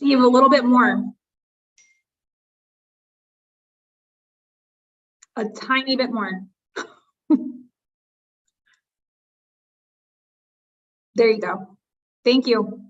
Steve, a little bit more. A tiny bit more. There you go. Thank you.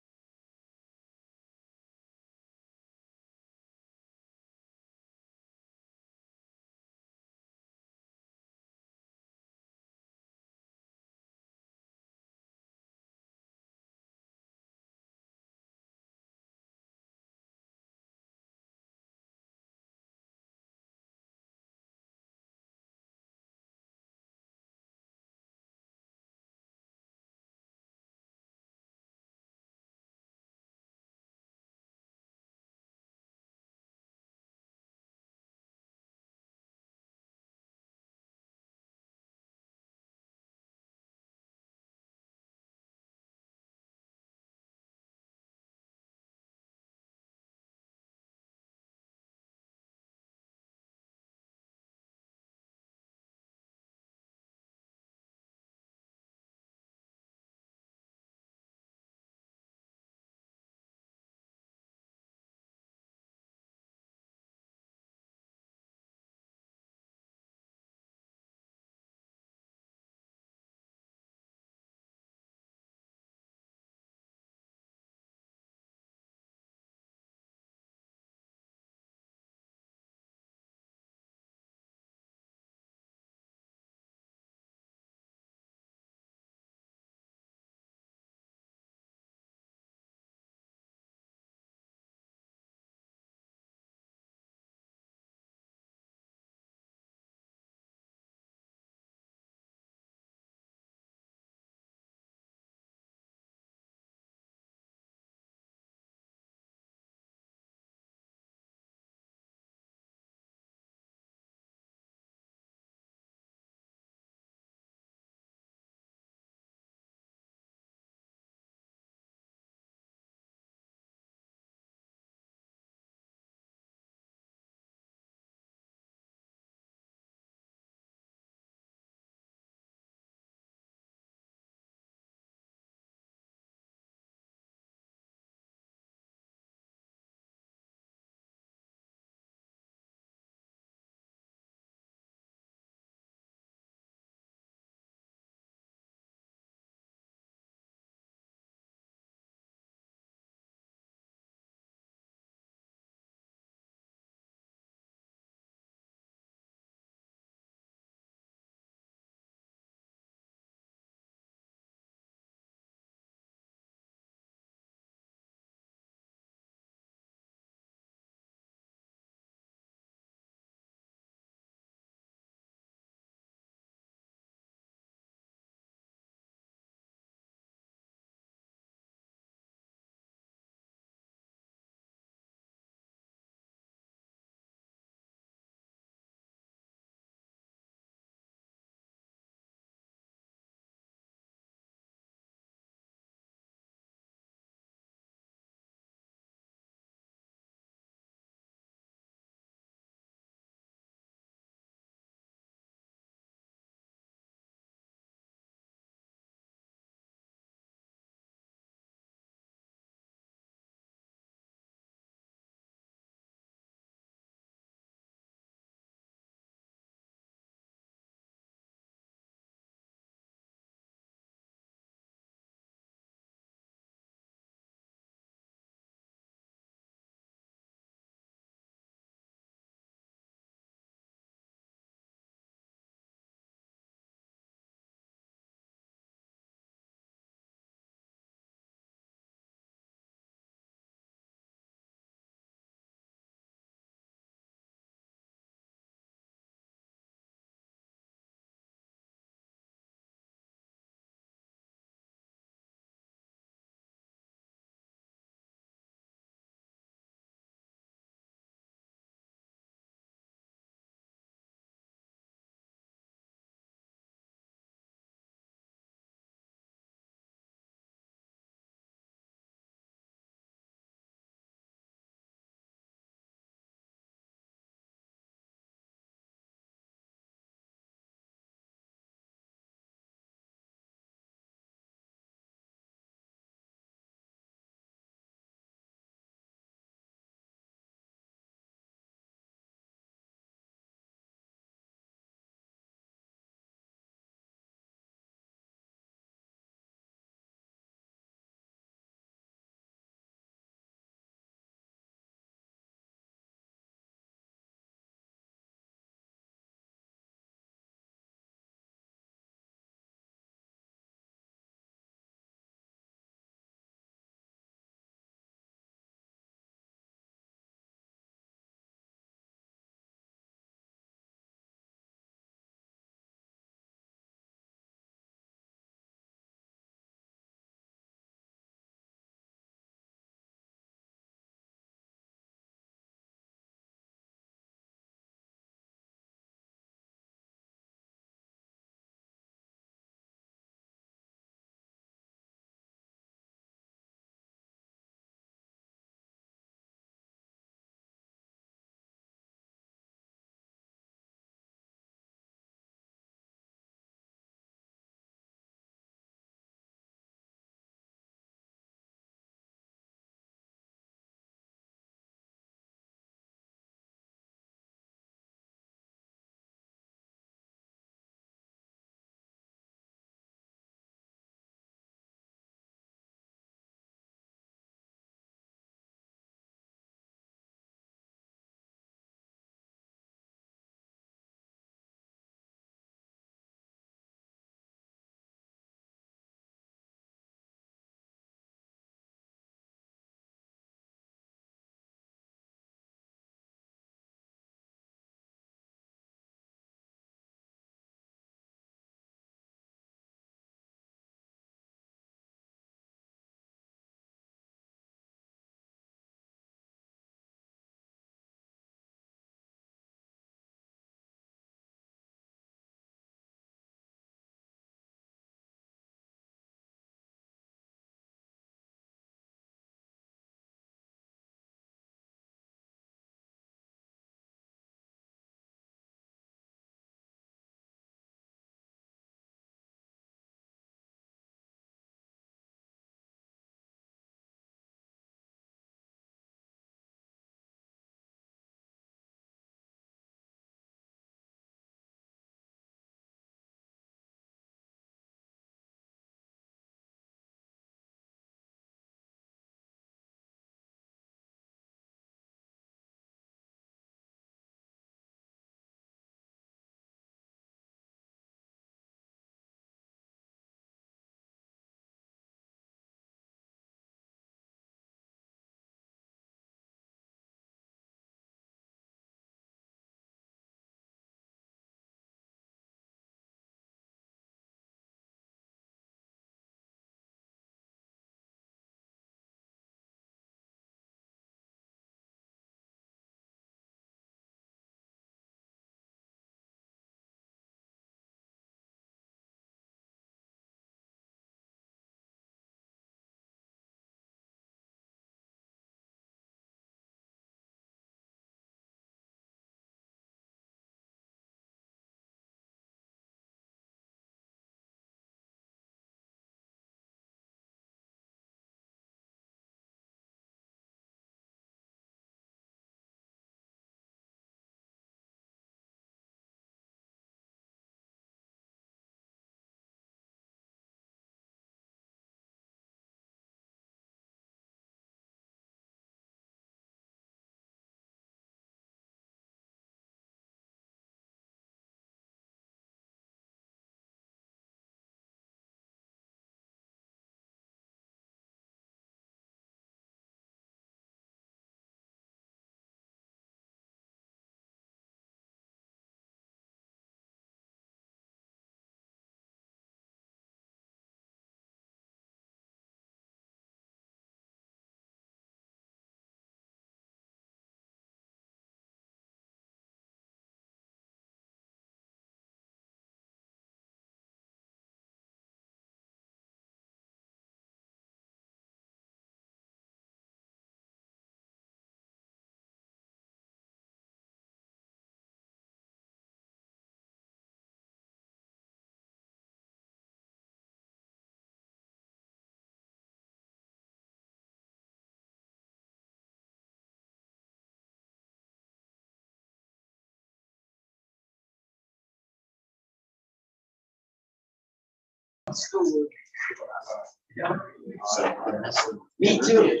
Me too.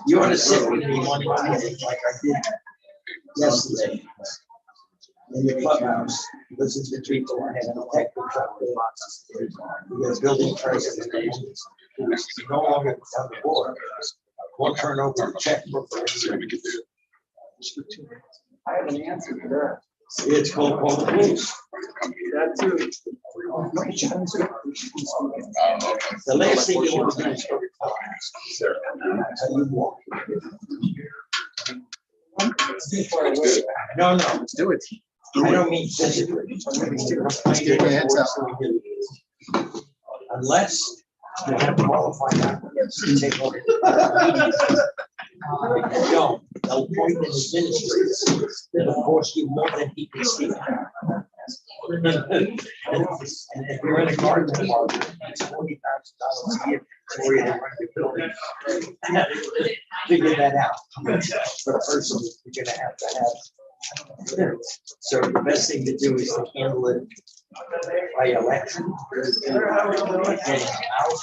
You want to sit with me one time like I did yesterday in the clubhouse, listen to people. I had a technical shop there. The building president is no longer on the board. One turn over a checkbook. I have an answer to that. It's called the police. That too. The last thing you want to do is go to class. That's how you walk. No, let's do it. I don't mean physically. Unless you have qualified applicants to take over. No, they'll point an administrator that'll force you more than he can see. And if you're in a garden department, it's $40,000 a year for you to run your building. Figure that out. For a person, you're gonna have to have. So the best thing to do is to handle it by election. Getting out.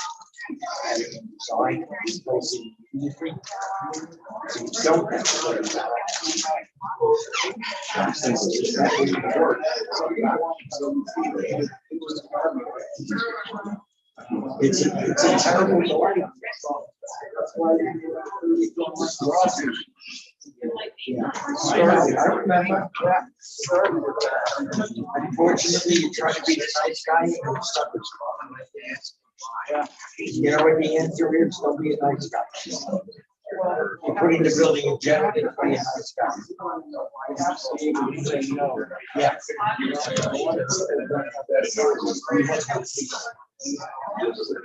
Sign, posting, anything. So you don't have to worry about it. It's a terrible story. I remember. Unfortunately, you try to be the nice guy and you're stuck with you know what the answer is? Don't be a nice guy. You're putting the building in jeopardy to be a nice guy. Yeah.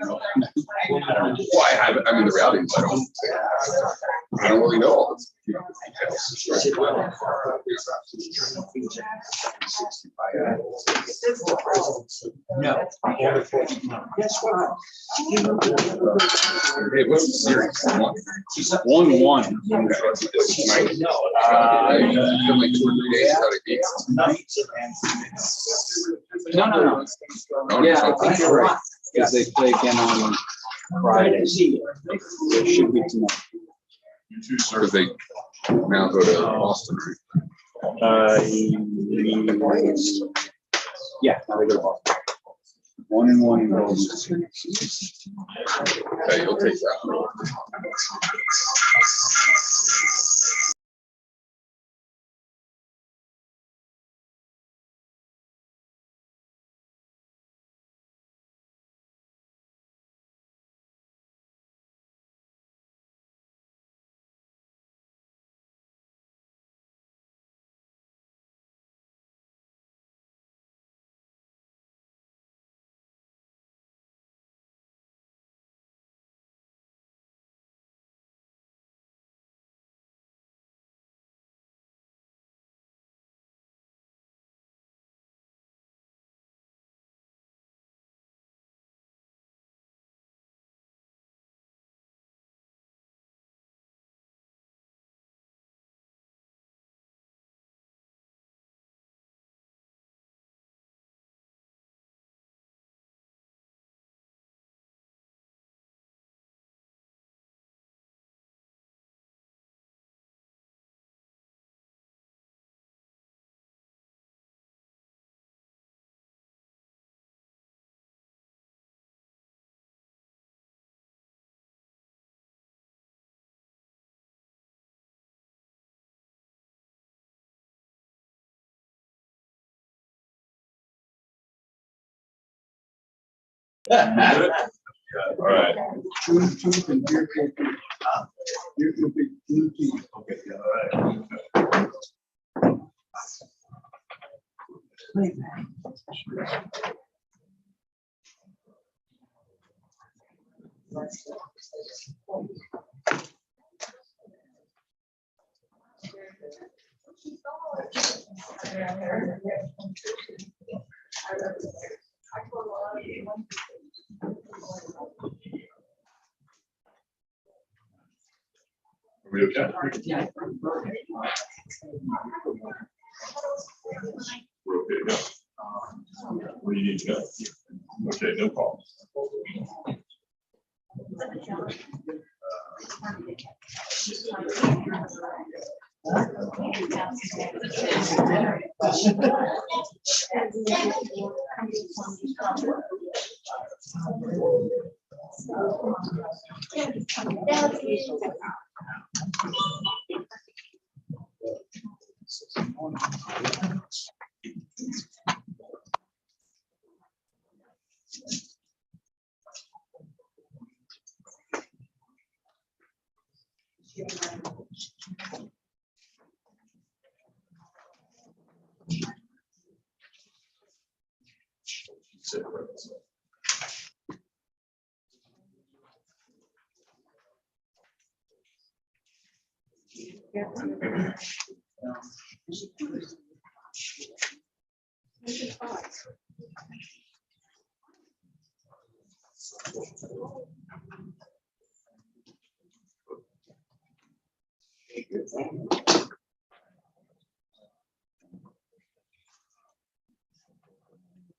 Well, I mean, the reality is I don't really know all this. No. Guess what? It was serious. 1-1. I feel like 2 or 3 days out of games. No. Yeah, I think you're right. Because they play again on Friday. It should be tonight. Because they now go to Boston. Yeah, now they go to Boston. 1-1 in Boston. Hey, you'll take that. All right. Truth and beer cookie. Beer cookie, blue tea. Okay, all right. Are we okay? We're okay to go. What do you need to know? Okay, no problem.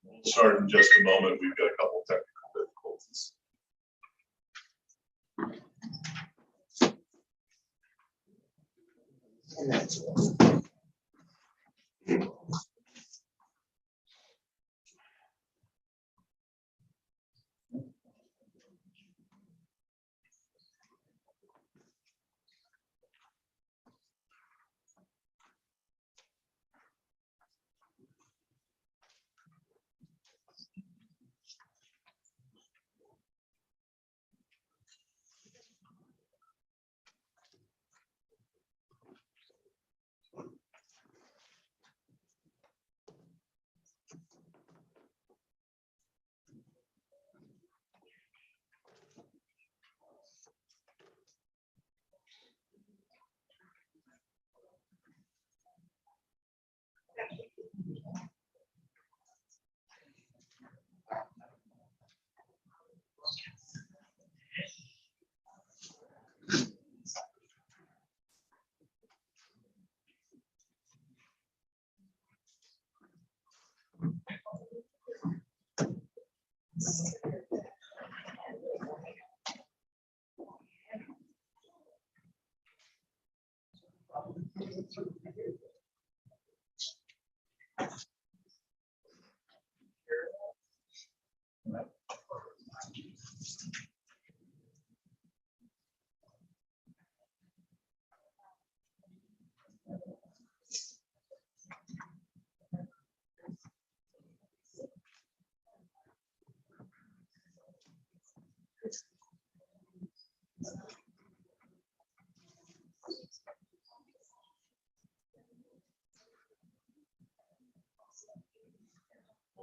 We'll start in just a moment. We've got a couple of technical difficulties. And that's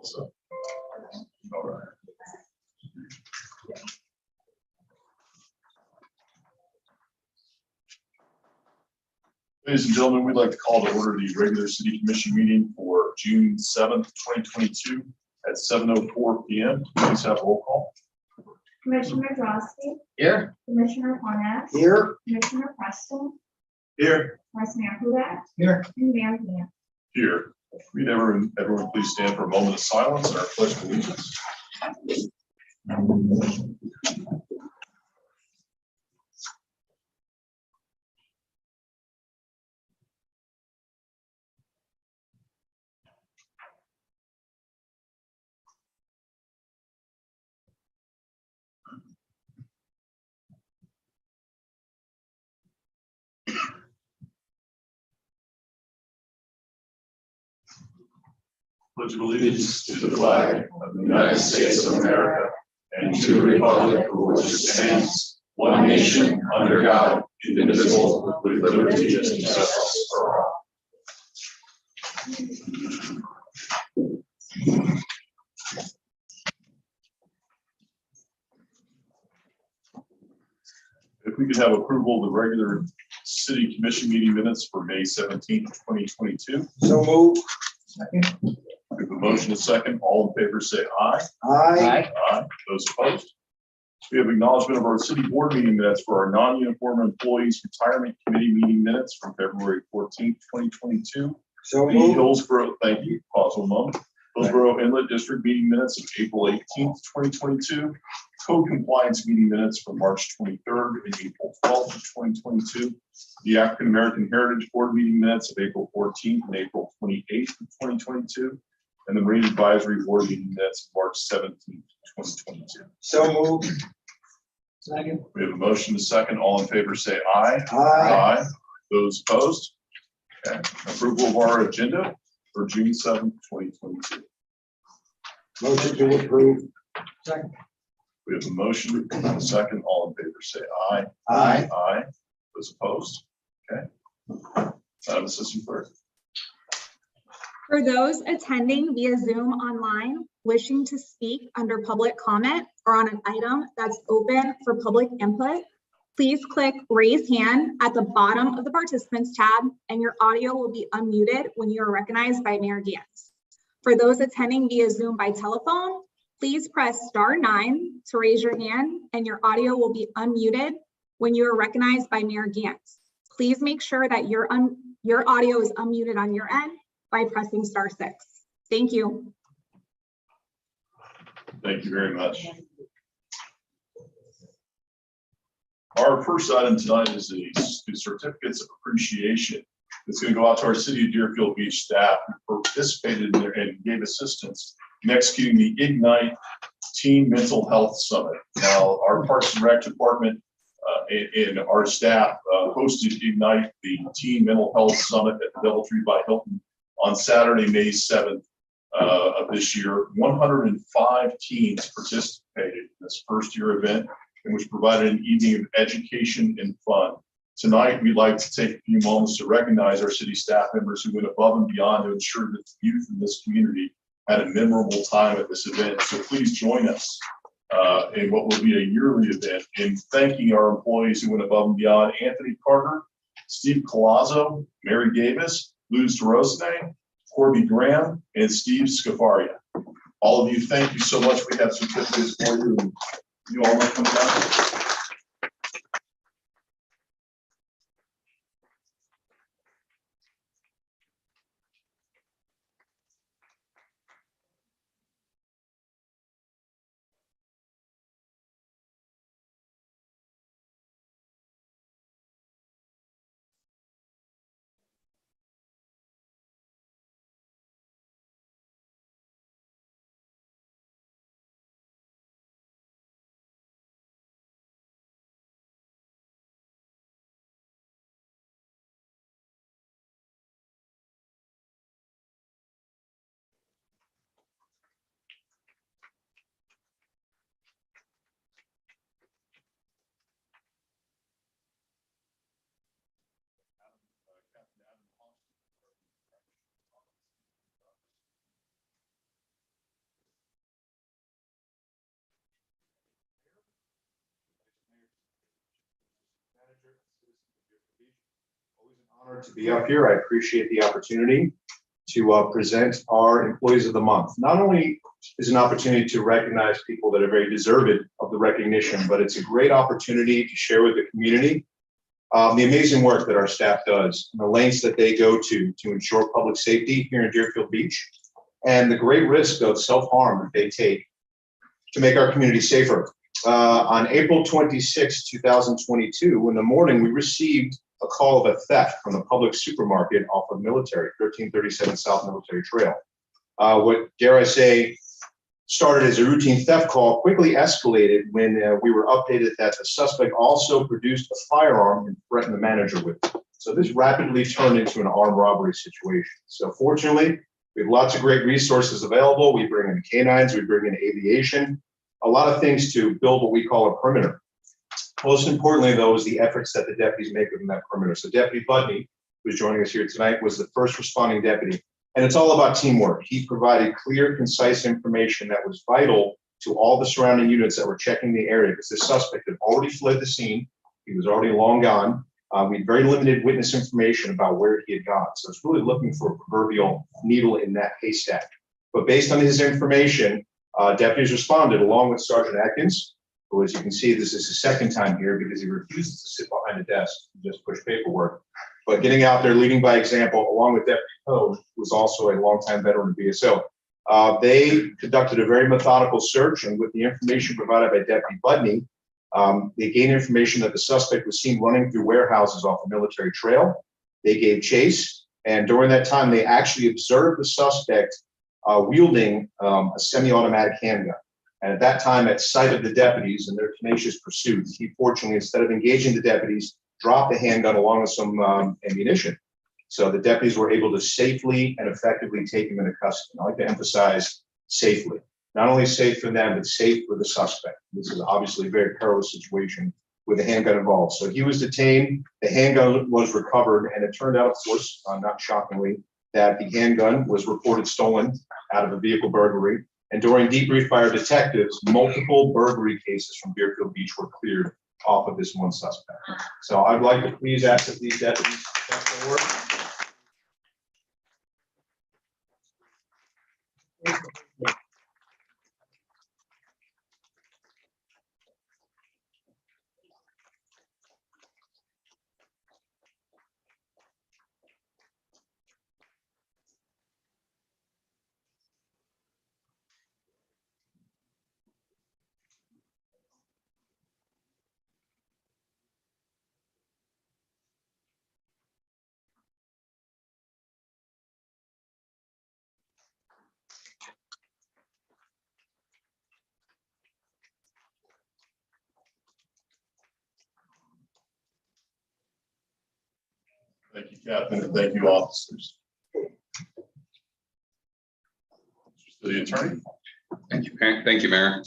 Also, all right. Ladies and gentlemen, we'd like to call to order the regular city commission meeting for June 7th, 2022 at 7:04 p.m. Please have a roll call. Commissioner Drosky, here. Commissioner Hornet, Here. Commissioner Preston, Here. Vice Mayor Hudak, Here. and Mayor Dan. Here. We'd everyone please stand for a moment of silence and our pledge of allegiance. Pledge of allegiance to the flag of the United States of America and to the republic for which it stands, one nation, under God, indivisible, with liberty and justice for all. If we could have approval of the regular city commission meeting minutes for May 17th, 2022. So move. We have a motion and a second. All in favor say aye. Aye. Aye. Those opposed? We have acknowledgement of our city board meeting minutes for our non-uniform employees retirement committee meeting minutes from February 14th, 2022. So The moved. Hillsborough, thank you, pause one moment. Hillsborough Inlet District meeting minutes of April 18th, 2022. Code compliance meeting minutes from March 23rd and April 12th of 2022. The African American Heritage Board meeting minutes of April 14th and April 28th of 2022. And the Marine Advisory Board meeting minutes of March 17th, 2022. So moved. Second. We have a motion to second. All in favor say aye. Aye. Those opposed? Okay. Approval of our agenda for June 7th, 2022. Motion to approve. Second. We have a motion and a second. All in favor say aye. Aye. Aye. Those opposed? Okay. Madam Assistant Clerk. For those attending via Zoom online, wishing to speak under public comment or on an item that's open for public input, please click raise hand at the bottom of the participants tab and your audio will be unmuted when you are recognized by Mayor Gantz. For those attending via Zoom by telephone, please press *9 to raise your hand and your audio will be unmuted when you are recognized by Mayor Gantz. Please make sure that your audio is unmuted on your end by pressing *6. Thank you. Thank you very much. Our first item tonight is the certificates of appreciation. It's going to go out to our City of Deerfield Beach staff who participated in there and gave assistance in executing the Ignite Teen Mental Health Summit. Now, our Parks and Rec department and our staff hosted Ignite, the Teen Mental Health Summit at the DoubleTree by Hilton on Saturday, May 7th of this year. 105 teens participated in this first year event, and which provided an evening of education and fun. Tonight, we'd like to take a few moments to recognize our city staff members who went above and beyond to ensure that the youth in this community had a memorable time at this event. So please join us in what will be a yearly event in thanking our employees who went above and beyond: Anthony Carter, Steve Colazzo, Mary Davis, Luz DeRosane, Corby Graham, and Steve Scafaria. All of you, thank you so much. We have certificates for you. And you all want to come down? Always an honor to be up here. I appreciate the opportunity to present our Employees of the Month. Not only is an opportunity to recognize people that are very deserving of the recognition, but it's a great opportunity to share with the community the amazing work that our staff does, and the lengths that they go to ensure public safety here in Deerfield Beach, and the great risk of self-harm that they take to make our community safer. On April 26, 2022, in the morning, we received a call of a theft from the public supermarket off of Military, 1337 South Military Trail. What, dare I say, started as a routine theft call quickly escalated when we were updated that the suspect also produced a firearm and threatened the manager with it. So this rapidly turned into an armed robbery situation. So fortunately, we have lots of great resources available. We bring in canines, we bring in aviation, a lot of things to build what we call a perimeter. Most importantly, though, is the efforts that the deputies make within that perimeter. So Deputy Budney, who's joining us here tonight, was the first responding deputy. And it's all about teamwork. He provided clear, concise information that was vital to all the surrounding units that were checking the area, because the suspect had already fled the scene. He was already long gone. We had very limited witness information about where he had gone. So it's really looking for a proverbial needle in that haystack. But based on his information, deputies responded along with Sergeant Atkins, who, as you can see, this is his second time here because he refuses to sit behind a desk and just push paperwork. But getting out there, leading by example, along with Deputy Code, who was also a longtime veteran of BSO. They conducted a very methodical search, and with the information provided by Deputy Budney, they gained information that the suspect was seen running through warehouses off a military trail. They gave chase, and during that time, they actually observed the suspect wielding a semi-automatic handgun. And at that time, at sight of the deputies and their tenacious pursuit, he fortunately, instead of engaging the deputies, dropped the handgun along with some ammunition. So the deputies were able to safely and effectively take him into custody. I like to emphasize safely. Not only safe for them, but safe for the suspect. This is obviously a very perilous situation with a handgun involved. So he was detained, the handgun was recovered, and it turned out, of course, not shockingly, that the handgun was reported stolen out of a vehicle burglary. And during debrief by our detectives, multiple burglary cases from Deerfield Beach were cleared off of this one suspect. So I'd like to please ask that these deputies step forward. Thank you, Captain, and thank you, officers. The attorney. Thank you, Mayor.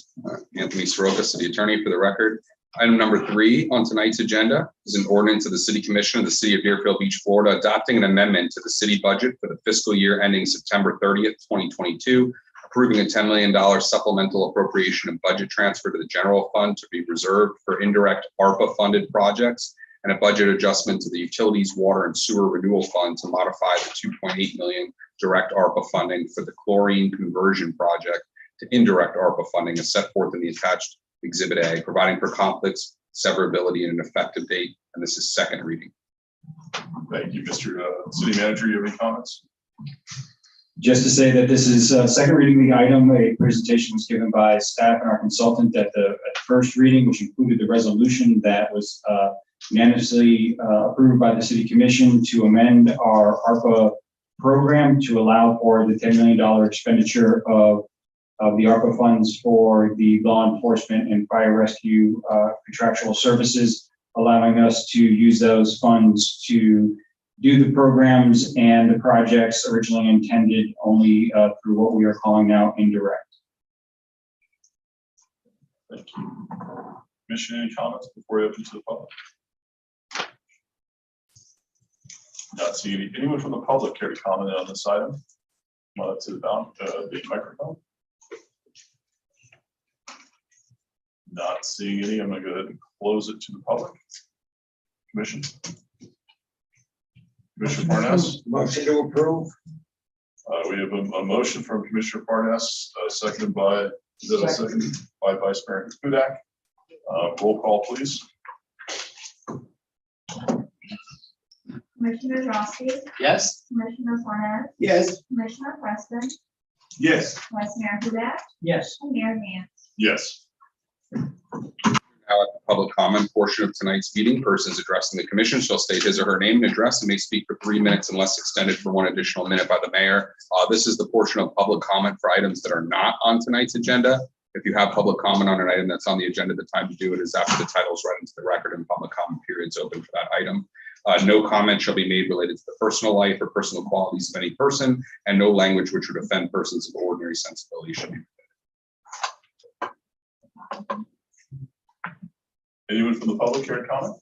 Anthony Soroka, City Attorney, for the record. Item number 3 on tonight's agenda is an ordinance of the City Commission of the City of Deerfield Beach, Florida, adopting an amendment to the city budget for the fiscal year ending September 30th, 2022, approving a $10 million supplemental appropriation and budget transfer to the general fund to be reserved for indirect ARPA-funded projects, and a budget adjustment to the Utilities, Water, and Sewer Renewal Fund to modify the $2.8 million direct ARPA funding for the chlorine conversion project to indirect ARPA funding as set forth in the attached Exhibit A, providing for conflicts, severability, and an effective date. And this is second reading. Thank you, Mr. City Manager. You have any comments? Just to say that this is second reading of the item. A presentation was given by staff and our consultant at the first reading, which included the resolution that was unanimously approved by the City Commission to amend our ARPA program to allow for the $10 million expenditure of the ARPA funds for the law enforcement and fire rescue contractual services, allowing us to use those funds to do the programs and the projects originally intended only through what we are calling now indirect. Thank you. Commission, any comments before we open to the public? Not seeing anyone from the public care to comment on this item. To the microphone. Not seeing any. I'm going to go ahead and close it to the public. Commission. Commissioner Parnas. Motion to approve. We have a motion from Commissioner Parnas, seconded by Vice Mayor Hudak. Roll call, please. Commissioner Drosky, Yes. Commissioner Parnas, Yes. Commissioner Preston, Yes. Vice Mayor Hudak, Yes. and Mayor Vance. Yes. Now at the public comment portion of tonight's meeting, persons addressing the commission shall state his or her name and address and may speak for 3 minutes unless extended for 1 additional minute by the mayor. This is the portion of public comment for items that are not on tonight's agenda. If you have public comment on an item that's on the agenda, the time to do it is after the title is read into the record and public comment period is open for that item. No comment shall be made related to the personal life or personal qualities of any person, and no language which would offend persons of ordinary sensibility should be permitted. Anyone from the public care to comment?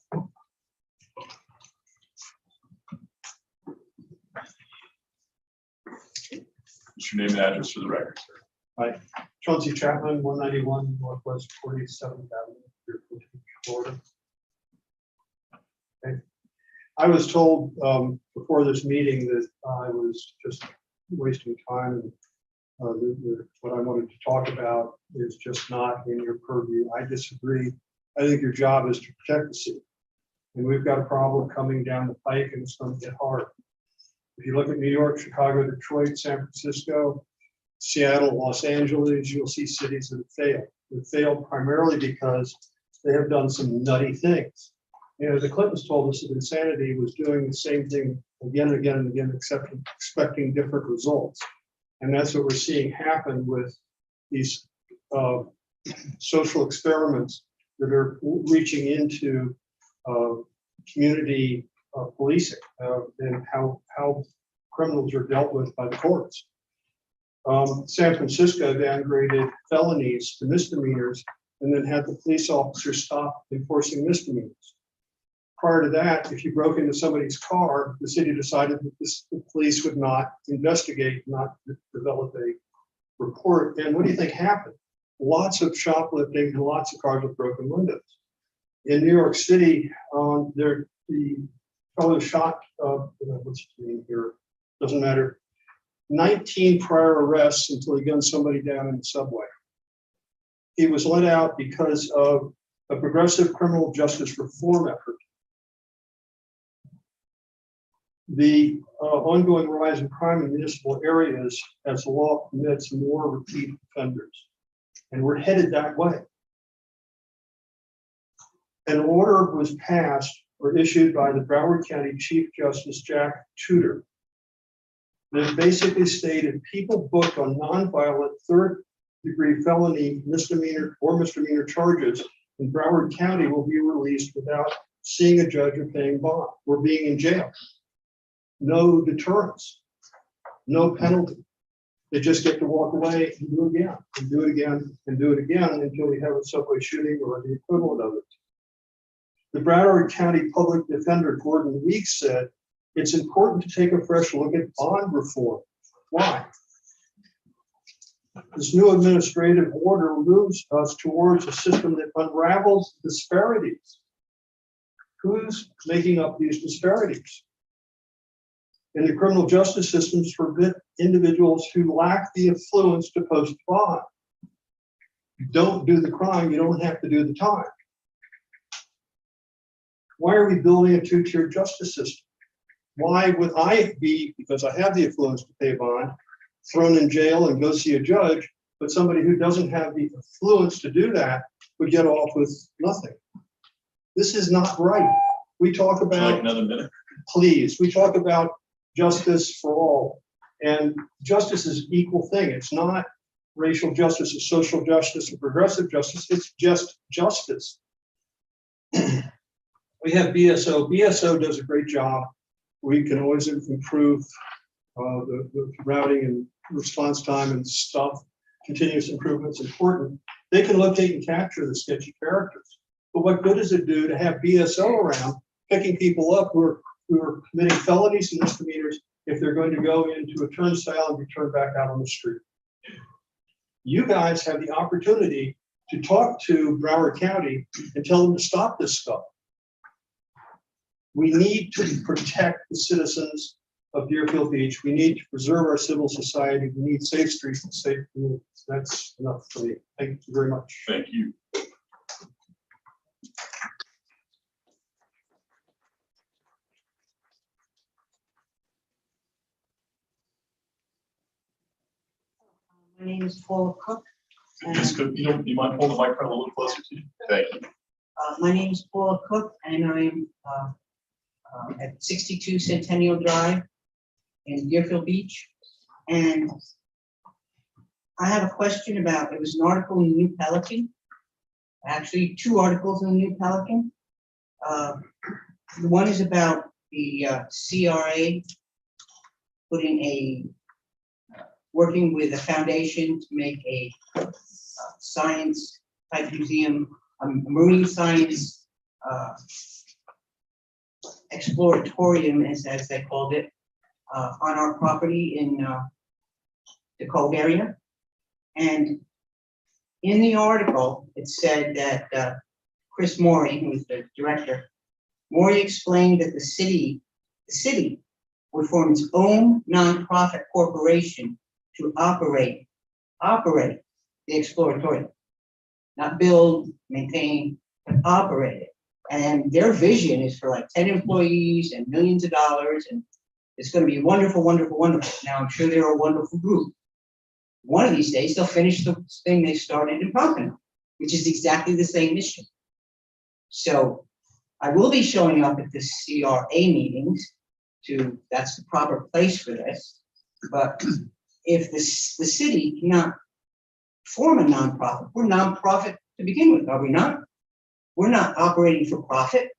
What's your name and address for the record, sir? Hi, Chauncey Chapman, 191 Northwest 47th Avenue, Deerfield Beach, Florida. Okay. I was told before this meeting that I was just wasting time. What I wanted to talk about is just not in your purview. I disagree. I think your job is to protect the city. And we've got a problem coming down the pike, and it's going to get hard. If you look at New York, Chicago, Detroit, San Francisco, Seattle, Los Angeles, you'll see cities that have failed. They've failed primarily because they have done some nutty things. You know, the Clintons told us that insanity was doing the same thing again and again and again, except expecting different results. And that's what we're seeing happen with these social experiments that are reaching into community policing and how criminals are dealt with by the courts. San Francisco downgraded felonies to misdemeanors and then had the police officers stop enforcing misdemeanors. Prior to that, if you broke into somebody's car, the city decided that the police would not investigate, not develop a report. And what do you think happened? Lots of shoplifting and lots of cars with broken windows. In New York City, the fellow shot, what's his name here? Doesn't matter. 19 prior arrests until he gunned somebody down in the subway. He was let out because of a progressive criminal justice reform effort. The ongoing rise in crime in municipal areas as the law permits more repeat offenders. And we're headed that way. An order was passed or issued by the Broward County Chief Justice Jack Tudor that basically stated people booked on nonviolent third-degree felony misdemeanor or misdemeanor charges in Broward County will be released without seeing a judge or paying bond or being in jail. No deterrence, no penalty. They just get to walk away and do it again, and do it again, and do it again until we have a subway shooting or the equivalent of it. The Broward County Public Defender Gordon Weeks said, it's important to take a fresh look at bond reform. Why? This new administrative order moves us towards a system that unravels disparities. Who's making up these disparities? And the criminal justice systems forbid individuals who lack the influence to post bond. You don't do the crime, you don't have to do the time. Why are we building a two-tiered justice system? Why would I be, because I have the influence to pay bond, thrown in jail and go see a judge, but somebody who doesn't have the influence to do that would get off with nothing? This is not right. We talk about, another minute? Please, we talk about justice for all, and justice is an equal thing. It's not racial justice or social justice or progressive justice, it's just justice. We have BSO. BSO does a great job. We can always improve the routing and response time and stuff. Continuous improvement is important. They can locate and capture the sketchy characters. But what good does it do to have BSO around picking people up who are committing felonies and misdemeanors if they're going to go into a turnstile and be turned back out on the street? You guys have the opportunity to talk to Broward County and tell them to stop this stuff. We need to protect the citizens of Deerfield Beach. We need to preserve our civil society. We need safe streets and safe communities. That's enough for me. Thank you very much. Thank you. My name is Paula Cook. Just could, you mind pulling the microphone a little closer to you? Thank you. My name is Paula Cook, and I'm at 62 Centennial Drive in Deerfield Beach. And I have a question about, it was an article in the New Pelican, actually 2 articles in the New Pelican. The one is about the CRA working with a foundation to make a science type museum, a marine science exploratorium, as they called it, on our property in the Cove area. And in the article, it said that Chris Morey, who is the director, Morey explained that the city would form its own nonprofit corporation to operate the exploratorium, not build, maintain, but operate it. And their vision is for like 10 employees and millions of dollars. And It's gonna be wonderful, wonderful, wonderful. Now, I'm sure they're a wonderful group. One of these days, they'll finish the thing they started in Pompano, which is exactly the same mission. So I will be showing up at the CRA meetings that's the proper place for this. But if the city cannot form a nonprofit, we're nonprofit to begin with, are we not? We're not operating for profit.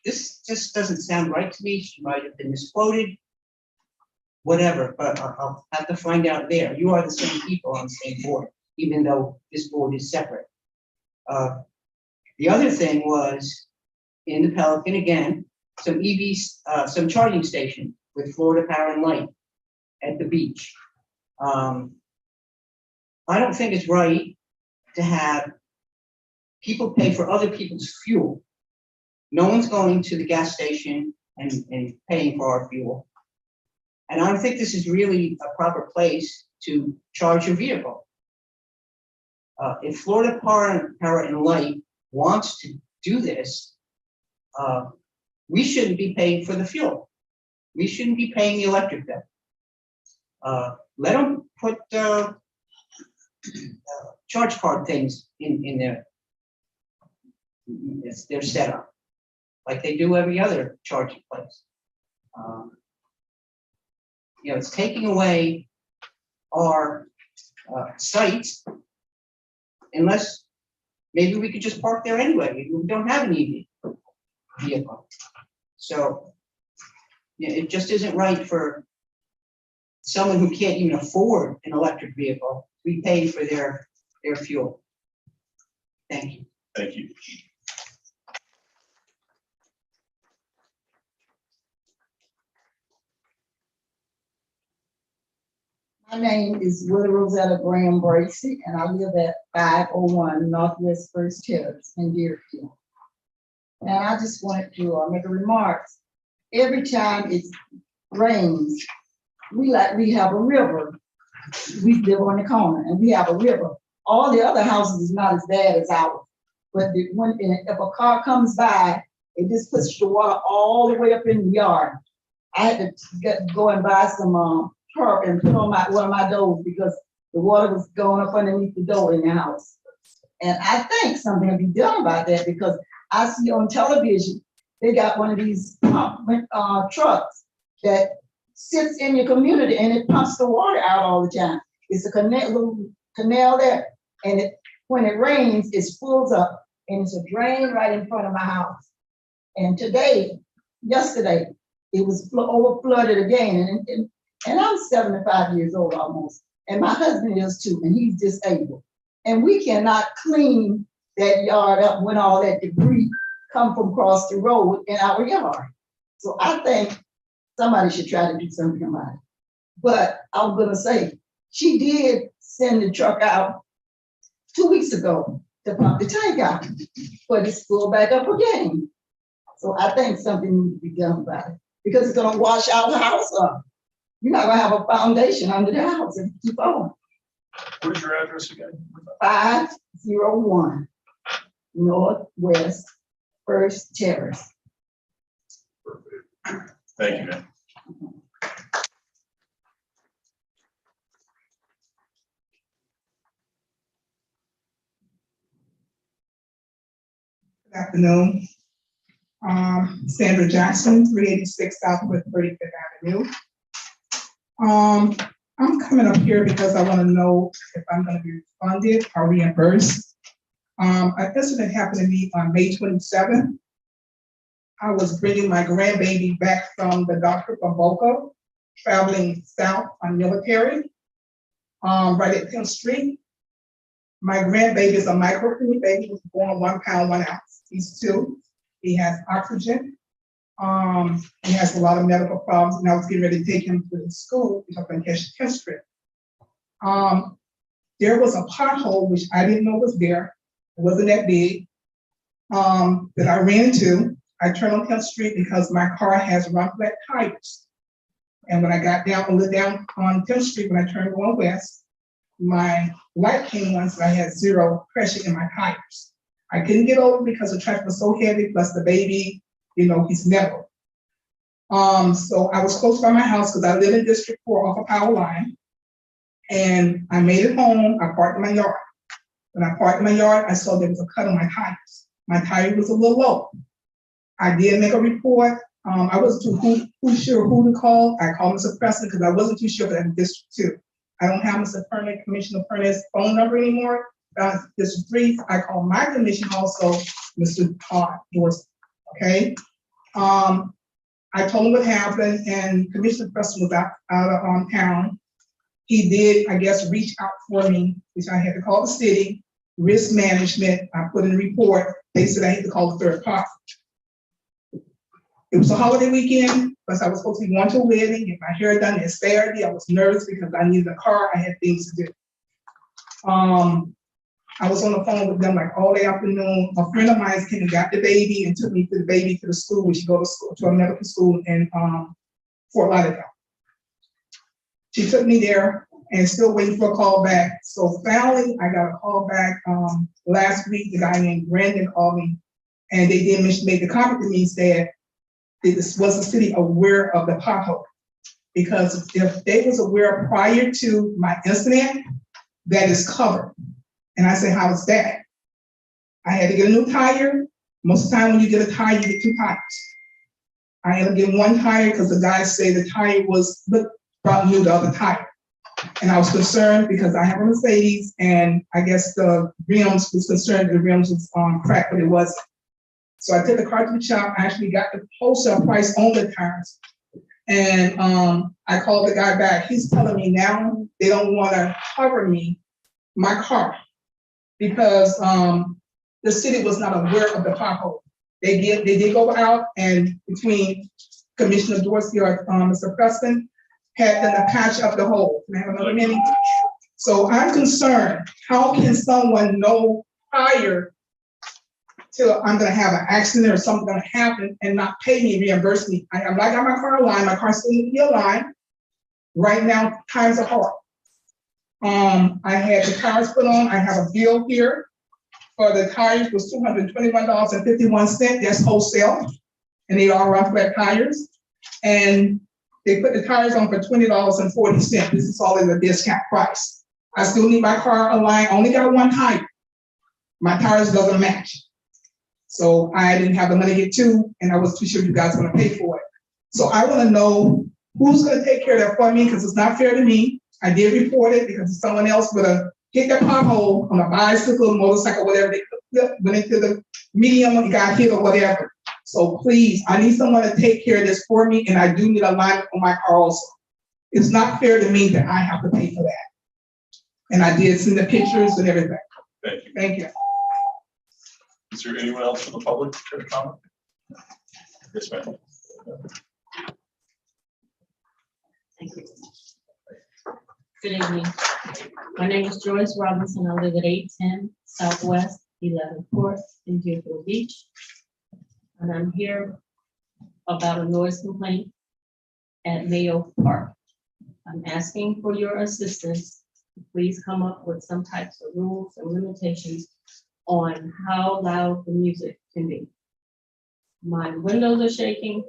This just doesn't sound right to me. She might have been misquoted. Whatever, but I'll have to find out there. You are the same people on the same board, even though this board is separate. The other thing was in the Pelican again, some EVs, some charging station with Florida Power and Light at the beach. I don't think it's right to have people pay for other people's fuel. No one's going to the gas station and paying for our fuel. And I don't think this is really a proper place to charge your vehicle. If Florida Power and Light wants to do this, we shouldn't be paying for the fuel. We shouldn't be paying the electric bill. Let them put charge card things in their setup, like they do every other charging place. It's taking away our sites, unless maybe we could just park there anyway. We don't have an EV vehicle. So it just isn't right for someone who can't even afford an electric vehicle to be paid for their fuel. Thank you. Thank you. My name is Willie Rosetta Graham Bracy, and I live at 501 Northwest First Terrace in Deerfield. And I just wanted to make a remark. Every time it rains, we have a river. We live on the corner, and we have a river. All the other houses is not as bad as ours, but if a car comes by, it just pushes the water all the way up in the yard. I had to go and buy some tarp and put on one of my doors because the water was going up underneath the door in the house. And I think something will be done about that, because I see on television, they got one of these trucks that sits in your community and it pumps the water out all the time. It's a little canal there, and when it rains, it spools up, and it's a drain right in front of my house. And yesterday, it was over flooded again, and I'm 75 years old almost, and my husband is too, and he's disabled. And we cannot clean that yard up when all that debris come from across the road in our yard. So I think somebody should try to do something about it. But I'm gonna say, she did send the truck out 2 weeks ago to pump the tank out, but it's full back up again. So I think something needs to be done about it, because it's gonna wash our house up. You're not gonna have a foundation under the house if you keep on. What is your address again? 501 Northwest First Terrace. Thank you, ma'am. Good afternoon. Sandra Jackson, 386 Southwest 35th Avenue. I'm coming up here because I want to know if I'm going to be refunded or reimbursed. An incident happened to me on May 27th. I was bringing my grandbaby back from the doctor from Boca, traveling south on Military, right at 10th Street. My grandbaby is a micro-preemie baby. He was born 1 pound, 1 ounce. He's 2. He has oxygen. He has a lot of medical problems, and I was getting ready to take him to the school because I'm catching 10th Street. There was a pothole, which I didn't know was there. It wasn't that big, that I ran into. I turned on 10th Street because my car has run flat tires. And when I got down on 10th Street, when I turned going west, my light came on, so I had 0 pressure in my tires. I couldn't get over because the traffic was so heavy, plus the baby, he's never. So I was close by my house because I live in District 4 off a power line. And I made it home, I parked in my yard. When I parked in my yard, I saw there was a cut on my tires. My tire was a little low. I did make a report. I wasn't too sure who to call. I called Mr. Preston because I wasn't too sure that in District 2. I don't have Mr. Pernick, Commissioner Pernick's phone number anymore. District 3, I called my commission also, Mr. Todd Dorsey, okay? I told him what happened and Commissioner Preston was out of town. He did, I guess, reach out for me, which I had to call the city, risk management, I put in a report, they said I had to call the third party. It was a holiday weekend, because I was supposed to be going to a wedding, get my hair done, it's Saturday, I was nervous because I needed a car, I had things to do. I was on the phone with them like all day afternoon. A friend of mine came and got the baby and took me to the baby to the school, which she go to school, to a medical school in Fort Lauderdale. She took me there and still waiting for a call back. So finally, I got a call back last week. The guy named Brandon called me, and they did make the comment to me, said, was the city aware of the pothole? Because if they was aware prior to my incident, that is covered. And I said, how is that? I had to get a new tire. Most of the time when you get a tire, you get 2 tires. I ended up getting 1 tire because the guy said the tire was brand new, the other tire. And I was concerned because I have a Mercedes and I guess the rims was concerned that the rims was cracked, but it wasn't. So I took the car to the shop, I actually got the wholesale price on the tires. And I called the guy back. He's telling me now they don't want to cover my car because the city was not aware of the pothole. They did go out and between Commissioner Dorsey or Mr. Preston had them to patch up the hole. Can I have another minute? So I'm concerned, how can someone know prior to I'm gonna have an accident or something gonna happen and not pay me, reimburse me? I got my car aligned, my car still needs to be aligned. Right now, times are hard. I had the tires put on, I have a bill here for the tires was $221.51, that's wholesale, and they are run flat tires. And they put the tires on for $20.40. This is all in the discount price. I still need my car aligned, only got 1 tire. My tires doesn't match. So I didn't have the money to get 2, and I wasn't too sure you guys were gonna pay for it. So I wanna know who's gonna take care of that for me, because it's not fair to me. I did report it because someone else would have hit that pothole on a bicycle, motorcycle, whatever, they went into the medium and got hit or whatever. So please, I need someone to take care of this for me, and I do need alignment on my car also. It's not fair to me that I have to pay for that. And I did send the pictures and everything. Thank you. Thank you. Is there anyone else from the public to comment? Yes, ma'am. Thank you. Good evening. My name is Joyce Robinson. I live at 810 Southwest 11th Court in Deerfield Beach. And I'm here about a noise complaint at Mayo Park. I'm asking for your assistance. Please come up with some types of rules and limitations on how loud the music can be. My windows are shaking,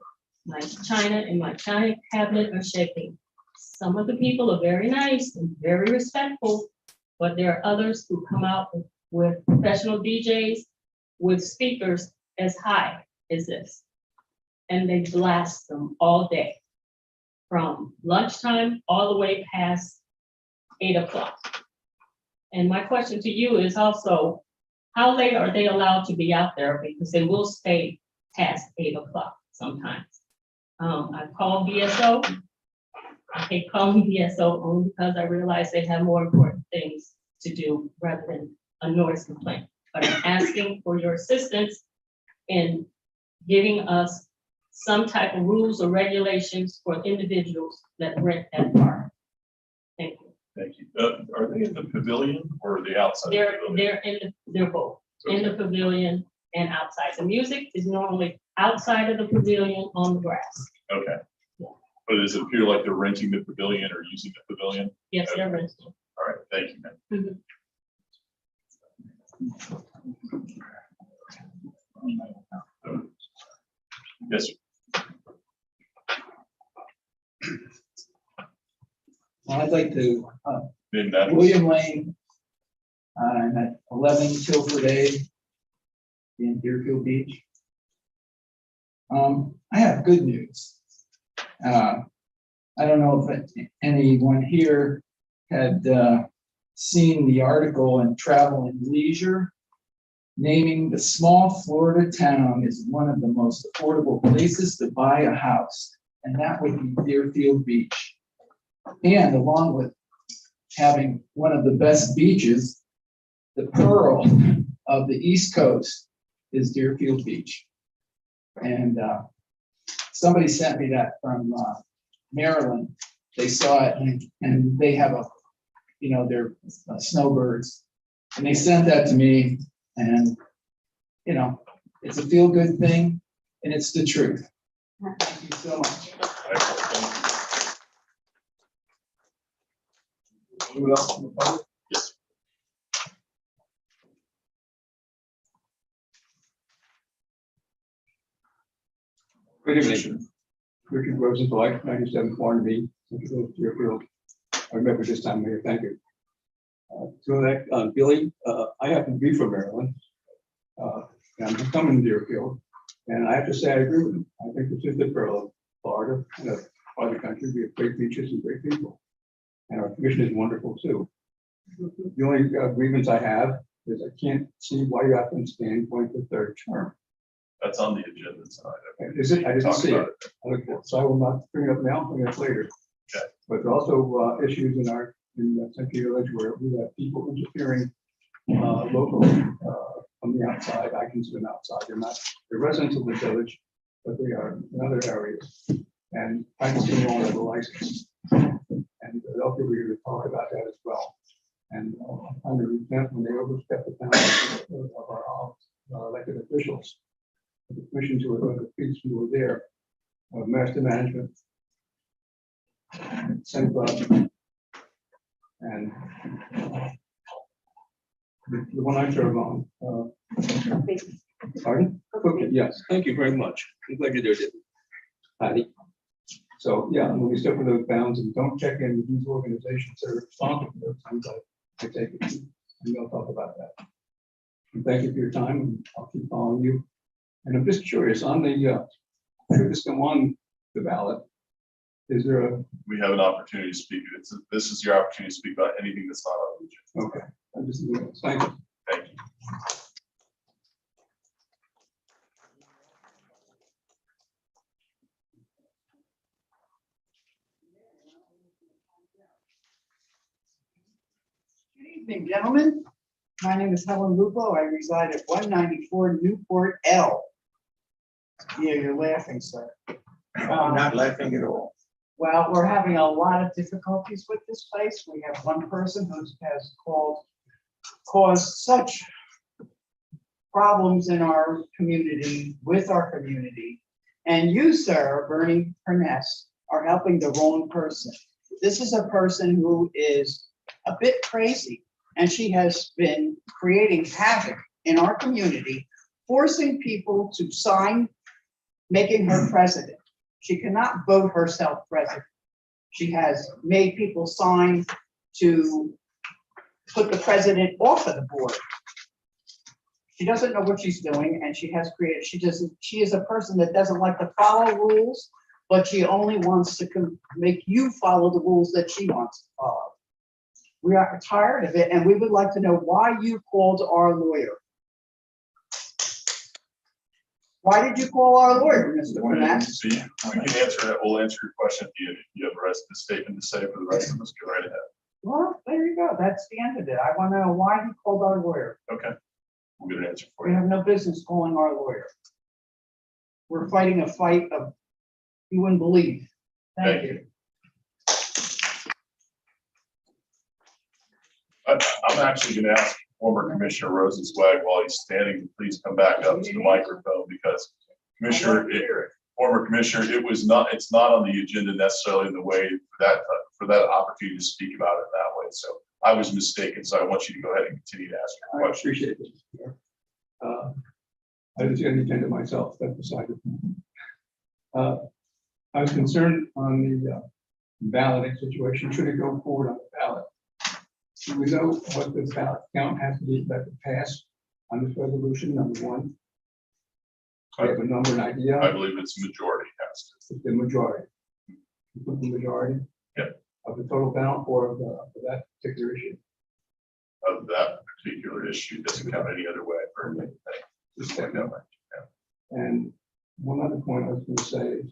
my china and my china cabinet are shaking. Some of the people are very nice and very respectful, but there are others who come out with professional DJs with speakers as high as this. And they blast them all day, from lunchtime all the way past 8 o'clock. And my question to you is also, how late are they allowed to be out there? Because they will stay past 8 o'clock sometimes. I called VSO. I hate calling VSO only because I realize they have more important things to do rather than a noise complaint. But I'm asking for your assistance in giving us some type of rules or regulations for individuals that rent that park. Thank you. Thank you. Are they in the pavilion or are they outside? They're both in the pavilion and outside. The music is normally outside of the pavilion on the grass. Okay. But does it appear like they're renting the pavilion or using the pavilion? Yes, Okay. they're renting. All right, thank you, ma'am. Yes, sir. I'd like to, Then that was- William Lane, I'm at 11 Tilford A in Deerfield Beach. I have good news. I don't know if anyone here had seen the article in Travel and Leisure naming the small Florida town as one of the most affordable places to buy a house, and that would be Deerfield Beach. And along with having one of the best beaches, the pearl of the East Coast is Deerfield Beach. And somebody sent me that from Maryland. They saw it and they have they're snowbirds. And they sent that to me and, it's a feel-good thing and it's the truth. Thank you so much. Anyone else from the public? Yes. Good evening. Richard Rosenblatt, 97 Farnaby, Central Deerfield. I remember this time here, thank you. Billy, I happen to be from Maryland. And I'm coming to Deerfield, and I have to say I agree with him. I think this is the pearl of Florida and of the country. We have great beaches and great people. And our commission is wonderful too. The only grievance I have is I can't see why you have to stand going for third term. That's on the agenda tonight. Is it? I didn't Talk see about it. Okay, so I will not bring it up now, bring it up later. Okay. But there are also issues in Central Village where we have people interfering locally from the outside. I consider them outside. They're residents of the village, but they are in other areas. And practicing all of the license. And they'll be here to talk about that as well. And under resentment, when they overstep the boundaries of our elected officials, the commission to the police who were there, master management, Sen Club, and the one I serve on. Pardon? Okay, yes, thank you very much. I'm glad you're there, Patty. So, yeah, when we step in those bounds and don't check in with these organizations that are responsible for those things, I take it, and we'll talk about that. And thank you for your time, and I'll keep following you. And I'm just curious, on the, should this come on the ballot, is there a? We have an opportunity to speak. This is your opportunity to speak about anything that's not on the agenda. Okay, I just, thank you. Thank you. Good evening, gentlemen. My name is Helen Lupo. I reside at 194 Newport L. Yeah, you're laughing, sir. I'm not laughing at all. Well, we're having a lot of difficulties with this place. We have one person who has caused such problems in our community, with our community. And you, sir, Bernie Perness, are helping the wrong person. This is a person who is a bit crazy, and she has been creating havoc in our community, forcing people to sign, making her president. She cannot vote herself president. She has made people sign to put the president off of the board. She doesn't know what she's doing, and she is a person that doesn't like to follow rules, but she only wants to make you follow the rules that she wants to follow. We are tired of it, and we would like to know why you called our lawyer. Why did you call our lawyer, Mr. Perness? So we can answer it. We'll answer your question at the end. If you have a statement to say for the rest of us, go right ahead. Well, there you go. That's the end of it. I want to know why you called our lawyer. Okay. We'll get an answer for We you. have no business calling our lawyer. We're fighting a fight of you wouldn't believe. Thank you. I'm actually going to ask former Commissioner Rosenzweig while he's standing to please come back up to the microphone, because former Commissioner, it's not on the agenda necessarily in the way for that opportunity to speak about it that way. So I was mistaken. So I want you to go ahead and continue to ask your I question. appreciate it. I didn't see any agenda myself, that decided. I was concerned on balloting situation, should it go forward on the ballot. Do we know what the ballot count has to be that to pass on this resolution, number one? Do you have a number, an idea? I believe it's majority has to. It's the majority. You put the majority? Yep. Of the total ballot or of that particular issue? Of that particular issue, doesn't count any other way for me. Just like that way. And one other point I was going to say is,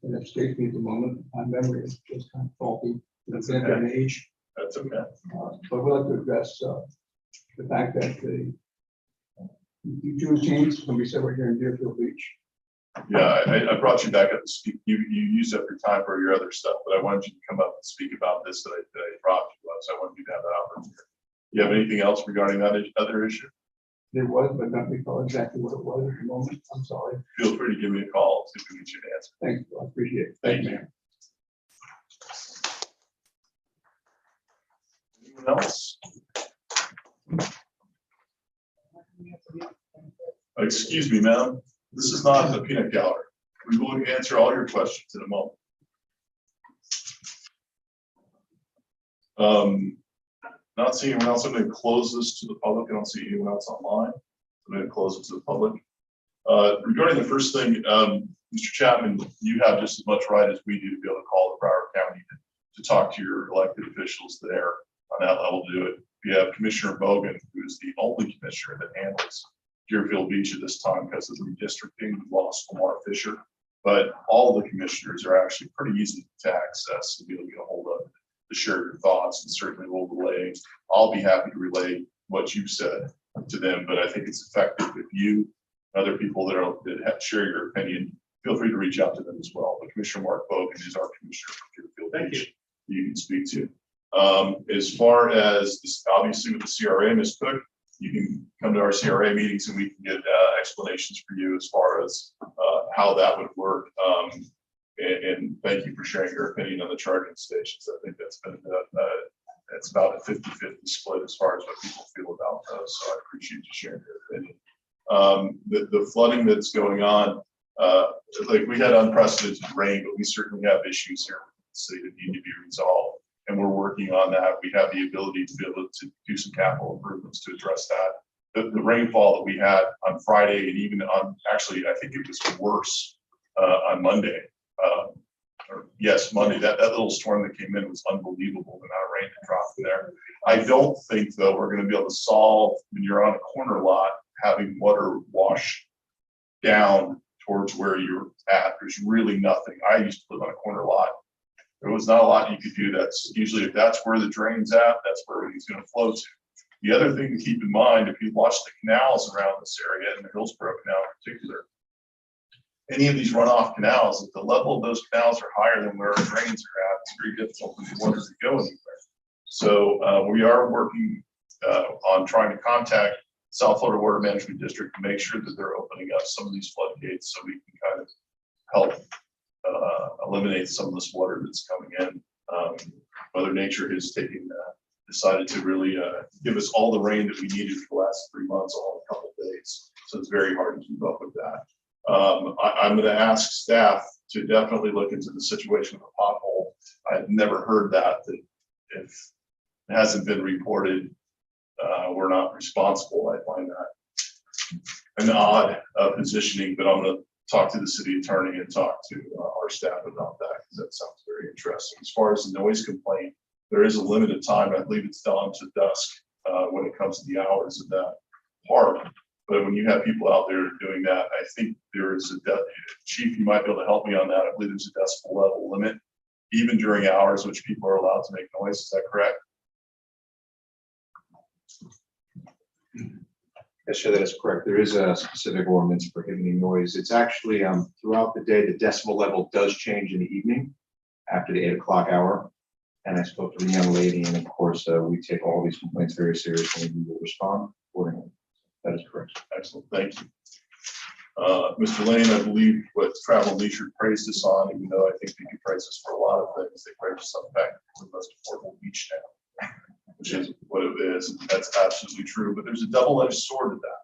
and it escapes me at the moment, my memory is just kind of faulty. That's okay. an age. That's okay. But we'll have to address the fact that you do change when we said we're here in Deerfield Beach. Yeah, I brought you back up to speak. You used up your time for your other stuff, but I wanted you to come up and speak about this that I brought you on. So I wanted you to have that opportunity. You have anything else regarding that other issue? There was, but not recall exactly what it was at the moment. I'm sorry. Feel free to give me a call so we can get you an answer. Thank you. I appreciate it. Thank you. Anyone else? Excuse me, ma'am. This is not the peanut gallery. We will answer all your questions in a moment. Not seeing anyone else. I'm going to close this to the public. I don't see anyone else online. I'm going to close it to the public. Regarding the first thing, Mr. Chapman, you have just as much right as we do to be able to call the Broward County to talk to your elected officials there on that level to do it. We have Commissioner Bogan, who is the only commissioner that handles Deerfield Beach at this time because of the redistricting. We lost Lamar Fisher, but all the commissioners are actually pretty easy to access to be able to get a hold of to share your thoughts, and certainly we'll relay. I'll be happy to relay what you said to them, but I think it's effective if you, other people that have share your opinion, feel free to reach out to them as well. But Commissioner Mark Bogan is our commissioner for Deerfield Beach. You can speak to. As far as this, obviously with the CRA, Ms. Cook, you can come to our CRA meetings and we can get explanations for you as far as how that would work. And thank you for sharing your opinion on the charging stations. I think that's been it's about a 50-50 split as far as what people feel about those. So I appreciate you sharing your opinion. The flooding that's going on, like we had unprecedented rain, but we certainly have issues here with the city that need to be resolved. And we're working on that. We have the ability to be able to do some capital improvements to address that. The rainfall that we had on Friday and even on, actually, I think it was worse on Monday. Yes, Monday, that little storm that came in was unbelievable, the amount of rain that dropped there. I don't think though, we're gonna be able to solve when you're on a corner lot, having water wash down towards where you're at. There's really nothing. I used to live on a corner lot. There was not a lot you could do. That's usually, if that's where the drain's at, that's where everything's gonna flow to. The other thing to keep in mind, if you watch the canals around this area and the Hillsborough Canal in particular, any of these runoff canals, if the level of those canals are higher than where our drains are at, it's very difficult for the water to go anywhere. So we are working on trying to contact South Florida Water Management District to make sure that they're opening up some of these floodgates so we can kind of help eliminate some of this water that's coming in. Mother Nature has decided to really give us all the rain that we needed for the last 3 months, all in a couple of days. So it's very hard to keep up with that. I'm going to ask staff to definitely look into the situation of the pothole. I've never heard that if it hasn't been reported, we're not responsible. I find that an odd positioning, but I'm going to talk to the city attorney and talk to our staff about that because that sounds very interesting. As far as the noise complaint, there is a limited time. I believe it's down to dusk when it comes to the hours of that park. But when you have people out there doing that, I think there is Chief, you might be able to help me on that. I believe there's a decibel level limit, even during hours which people are allowed to make noise. Is that correct? Yes, sure, that is correct. There is a specific ordinance prohibiting noise. It's actually throughout the day, the decibel level does change in the evening after the 8 o'clock hour. And I spoke to the young lady, and of course, we take all these complaints very seriously and we will respond accordingly. That is correct. Excellent, thank you. Mr. Lane, I believe what Travel and Leisure praised us on, even though I think they could praise us for a lot of things, they praised us on the fact that we're the most affordable beach town, which is what it is. That's absolutely true, but there's a double-edged sword to that.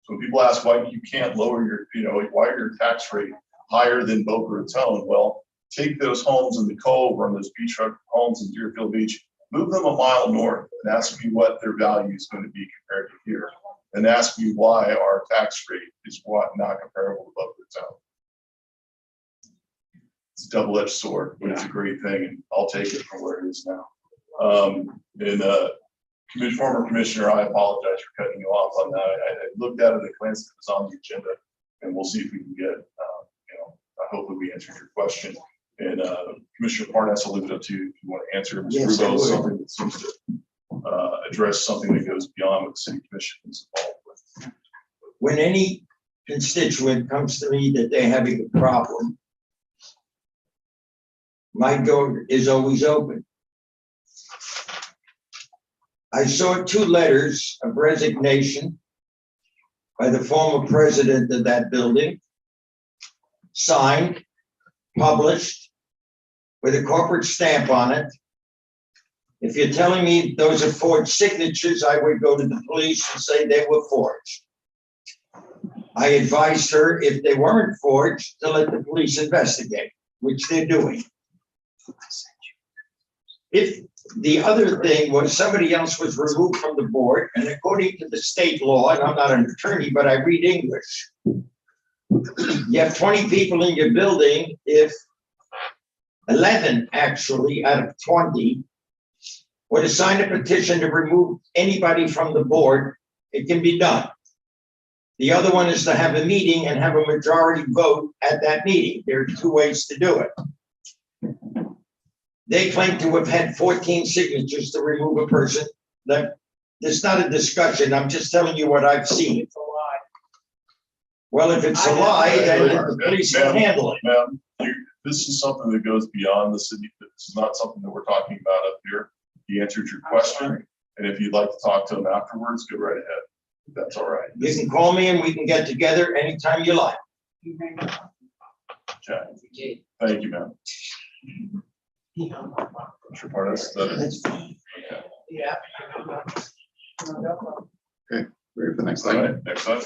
So when people ask why you can't lower your, why your tax rate higher than Boca Raton? Well, take those homes in the Cove or those beachfront homes in Deerfield Beach, move them a mile north and ask me what their value is going to be compared to here. And ask me why our tax rate is not comparable to other towns. It's a double-edged sword, but it's a great thing, and I'll take it from where it is now. Former commissioner, I apologize for cutting you off on that. I looked at it at a glance, it was on the agenda, and we'll see if we can get, hopefully we answered your question. And Commissioner Parnas alluded to, if you want to answer, Mr. Yes, I Rubel, would. something that seems to address something that goes beyond what the city commission is involved with. When any constituent comes to me that they're having a problem, my door is always open. I saw 2 letters of resignation by the former president of that building, signed, published, with a corporate stamp on it. If you're telling me those are forged signatures, I would go to the police and say they were forged. I advised her, if they weren't forged, to let the police investigate, which they're doing. If the other thing was somebody else was removed from the board, and according to the state law, and I'm not an attorney, but I read English, you have 20 people in your building. If 11 actually out of 20 were to sign a petition to remove anybody from the board, it can be done. The other one is to have a meeting and have a majority vote at that meeting. There are 2 ways to do it. They claim to have had 14 signatures to remove a person. It's not a discussion. I'm just telling you what I've seen. It's a lie. Well, if it's a lie, then the police can handle it. Ma'am, this is something that goes beyond the city. This is not something that we're talking about up here. He answered your question, and if you'd like to talk to him afterwards, go right ahead. That's all right. You can call me and we can get together anytime you like. Okay. Thank you, ma'am. Commissioner Parnas, That's fine. Yeah. Ready for the next All item? right, next item.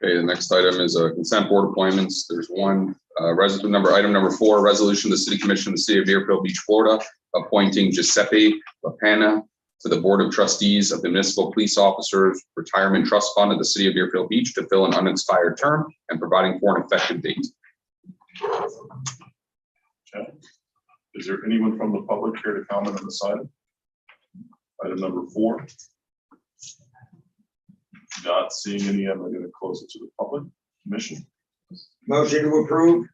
Okay, the next item is consent board appointments. There's one, item number 4, resolution, the city commission of the city of Deerfield Beach, Florida, appointing Giuseppe LaPena to the board of trustees of the municipal police officers retirement trust fund of the city of Deerfield Beach to fill an unexpired term and providing for an effective date. Okay. Is there anyone from the public here to comment on this item? Item number 4. Not seeing any, I'm going to close it to the public commission. Motion to approve.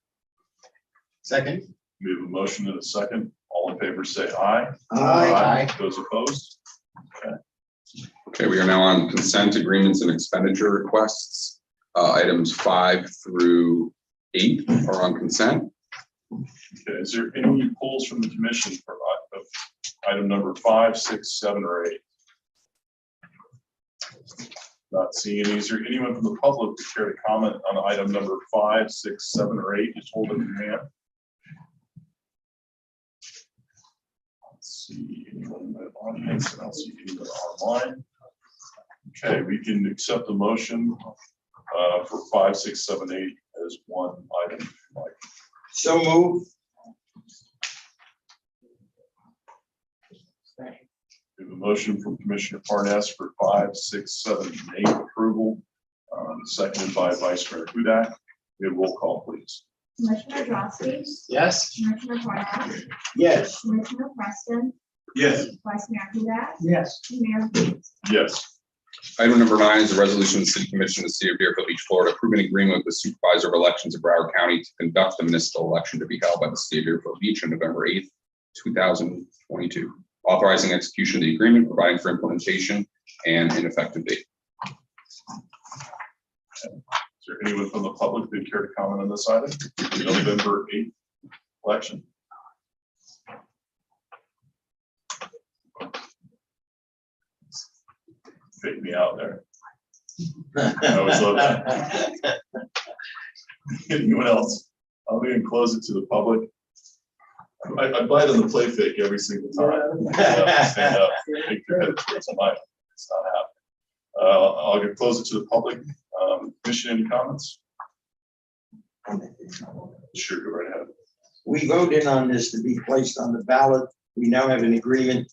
Second. We have a motion and a second. All in favor, say aye. Aye. Those opposed? Okay, we are now on consent agreements and expenditure requests. Items 5 through 8 are on consent. Okay, is there any polls from the commission for item number 5, 6, 7, or 8? Not seeing any. Is there anyone from the public who care to comment on item number 5, 6, 7, or 8? Just hold up your hand. Let's see anyone in the audience, and I'll see anyone online. Okay, we can accept the motion for 5, 6, 7, 8 as one item. So move. We have a motion from Commissioner Parnas for 5, 6, 7, and 8 approval, seconded by Vice Mayor Hudak. We have roll call, please. Commissioner Drosky, Yes. Commissioner Parnas, Yes. Commissioner Preston, Yes. Vice Mayor Hudak, Yes. Mayor Pete. Yes. Item number 9 is a resolution of the city commission of the city of Deerfield Beach, Florida, approving an agreement with the supervisor of elections of Broward County to conduct the municipal election to be held by the city of Deerfield Beach on November 8th, 2022. Authorizing execution of the agreement, providing for implementation and an effective date. Is there anyone from the public who'd care to comment on this item? The November 8th election. Fake me out there. I always love that. Anyone else? I'm going to close it to the public. I bite on the play fake every single time. Stand up, make your head towards the mic. It's not happening. I'll close it to the public. Commission, any comments? Sure, go right ahead. We voted on this to be placed on the ballot. We now have an agreement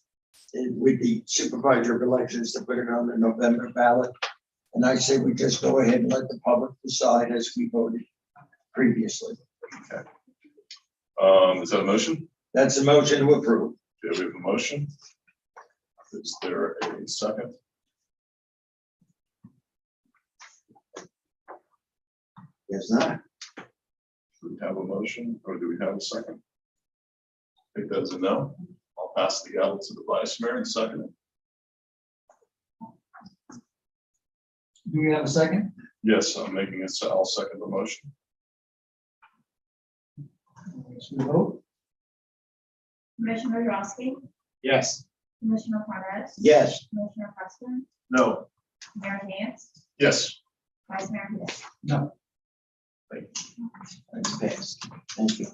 with the supervisor of elections to put it on the November ballot. And I say we just go ahead and let the public decide as we voted previously. Is that a motion? That's a motion to approve. Okay, we have a motion. Is there a second? Yes, not. Do we have a motion or do we have a second? I think that's a no. I'll pass the gavel to the vice mayor and second it. Do we have a second? Yes, I'm making it, so I'll second the motion. Should we vote? Commissioner Drosky, Yes. Commissioner Morales. Yes. Commissioner Preston, No. Mayor Nance, Yes. Vice Mayor Hill. No. That's passed. Thank you.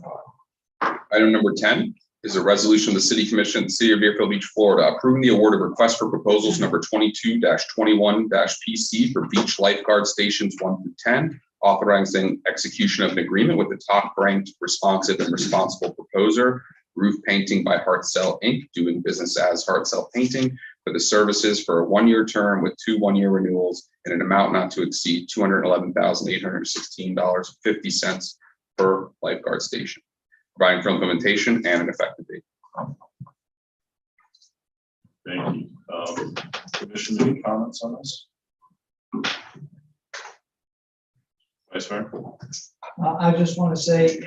Item number 10 is a resolution of the City Commission of the City of Deerfield Beach, Florida, approving the award of request for proposals number 22-21-PC for beach lifeguard stations 1 through 10, authorizing execution of an agreement with the top-ranked responsive and responsible proposer, Roof Painting by Hartzell Inc., doing business as Hartzell Painting, for the services for a 1-year term with 2 one-year renewals in an amount not to exceed $211,816.50 per lifeguard station, providing for implementation and an effective date. Thank you. Commissioner, any comments on this? Vice Mayor? I just want to say,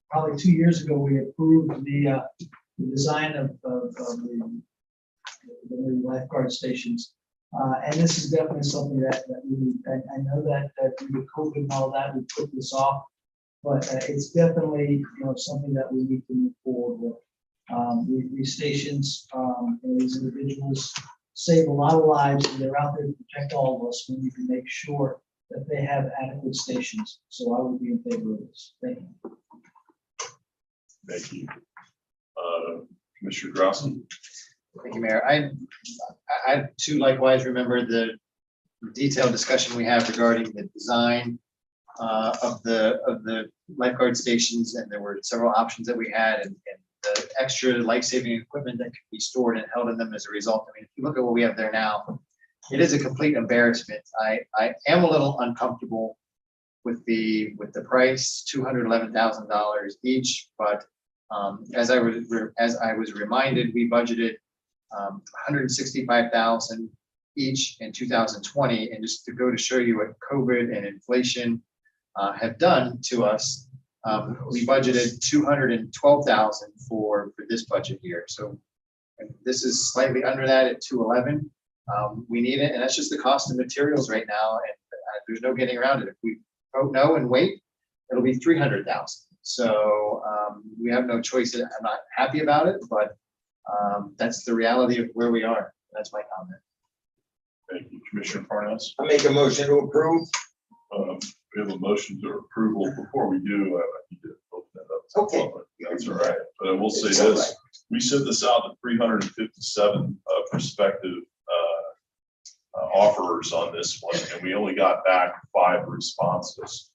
probably 2 years ago, we approved the design of the new lifeguard stations. And this is definitely something that we need. I know that due to COVID and all that, we put this off, but it's definitely, something that we need to move forward with. These stations, and these individuals save a lot of lives, and they're out there to protect all of us. We need to make sure that they have adequate stations. So I would be in favor of this. Thank you. Thank you. Commissioner Drosky? Thank you, Mayor. I too likewise remember the detailed discussion we had regarding the design of the lifeguard stations, and there were several options that we had, and the extra life-saving equipment that could be stored and held in them as a result. I mean, if you look at what we have there now, it is a complete embarrassment. I am a little uncomfortable with the price, $211,000 each, but as I was reminded, we budgeted $165,000 each in 2020, and just to go to show you what COVID and inflation have done to us, we budgeted $212,000 for this budget year. So this is slightly under that at $211,000. We need it, and that's just the cost of materials right now, and there's no getting around it. If we vote no and wait, it'll be $300,000. So we have no choice. I'm not happy about it, but that's the reality of where we are. That's my comment. Thank you. Commissioner Parnas? I make a motion to approve. We have a motion to approval. Before we do, I need to open that up. to the Okay. public. That's all right. But I will say It's all this, right. we sent this out to 357 prospective offerers on this one, and we only got back 5 responses.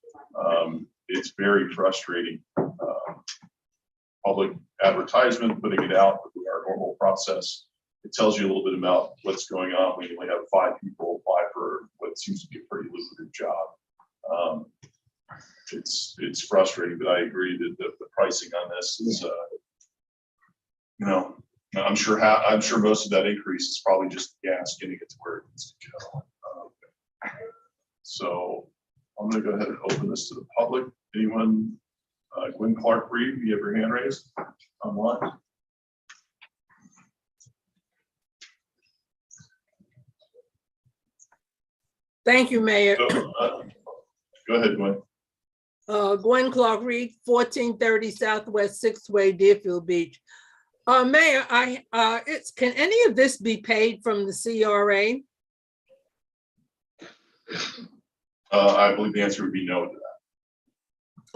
It's very frustrating. Public advertisement, putting it out through our normal process. It tells you a little bit about what's going on when you only have 5 people apply for what seems to be a pretty lucrative job. It's frustrating, but I agree that the pricing on this is, I'm sure most of that increase is probably just gas getting it to where it needs to go. So I'm gonna go ahead and open this to the public. Anyone, Gwen Clark Reed, you have your hand raised online? Thank you, Mayor. Go ahead, Gwen. Gwen Clark Reed, 1430 Southwest 6th Way, Deerfield Beach. Mayor, can any of this be paid from the CRA? I believe the answer would be no to that.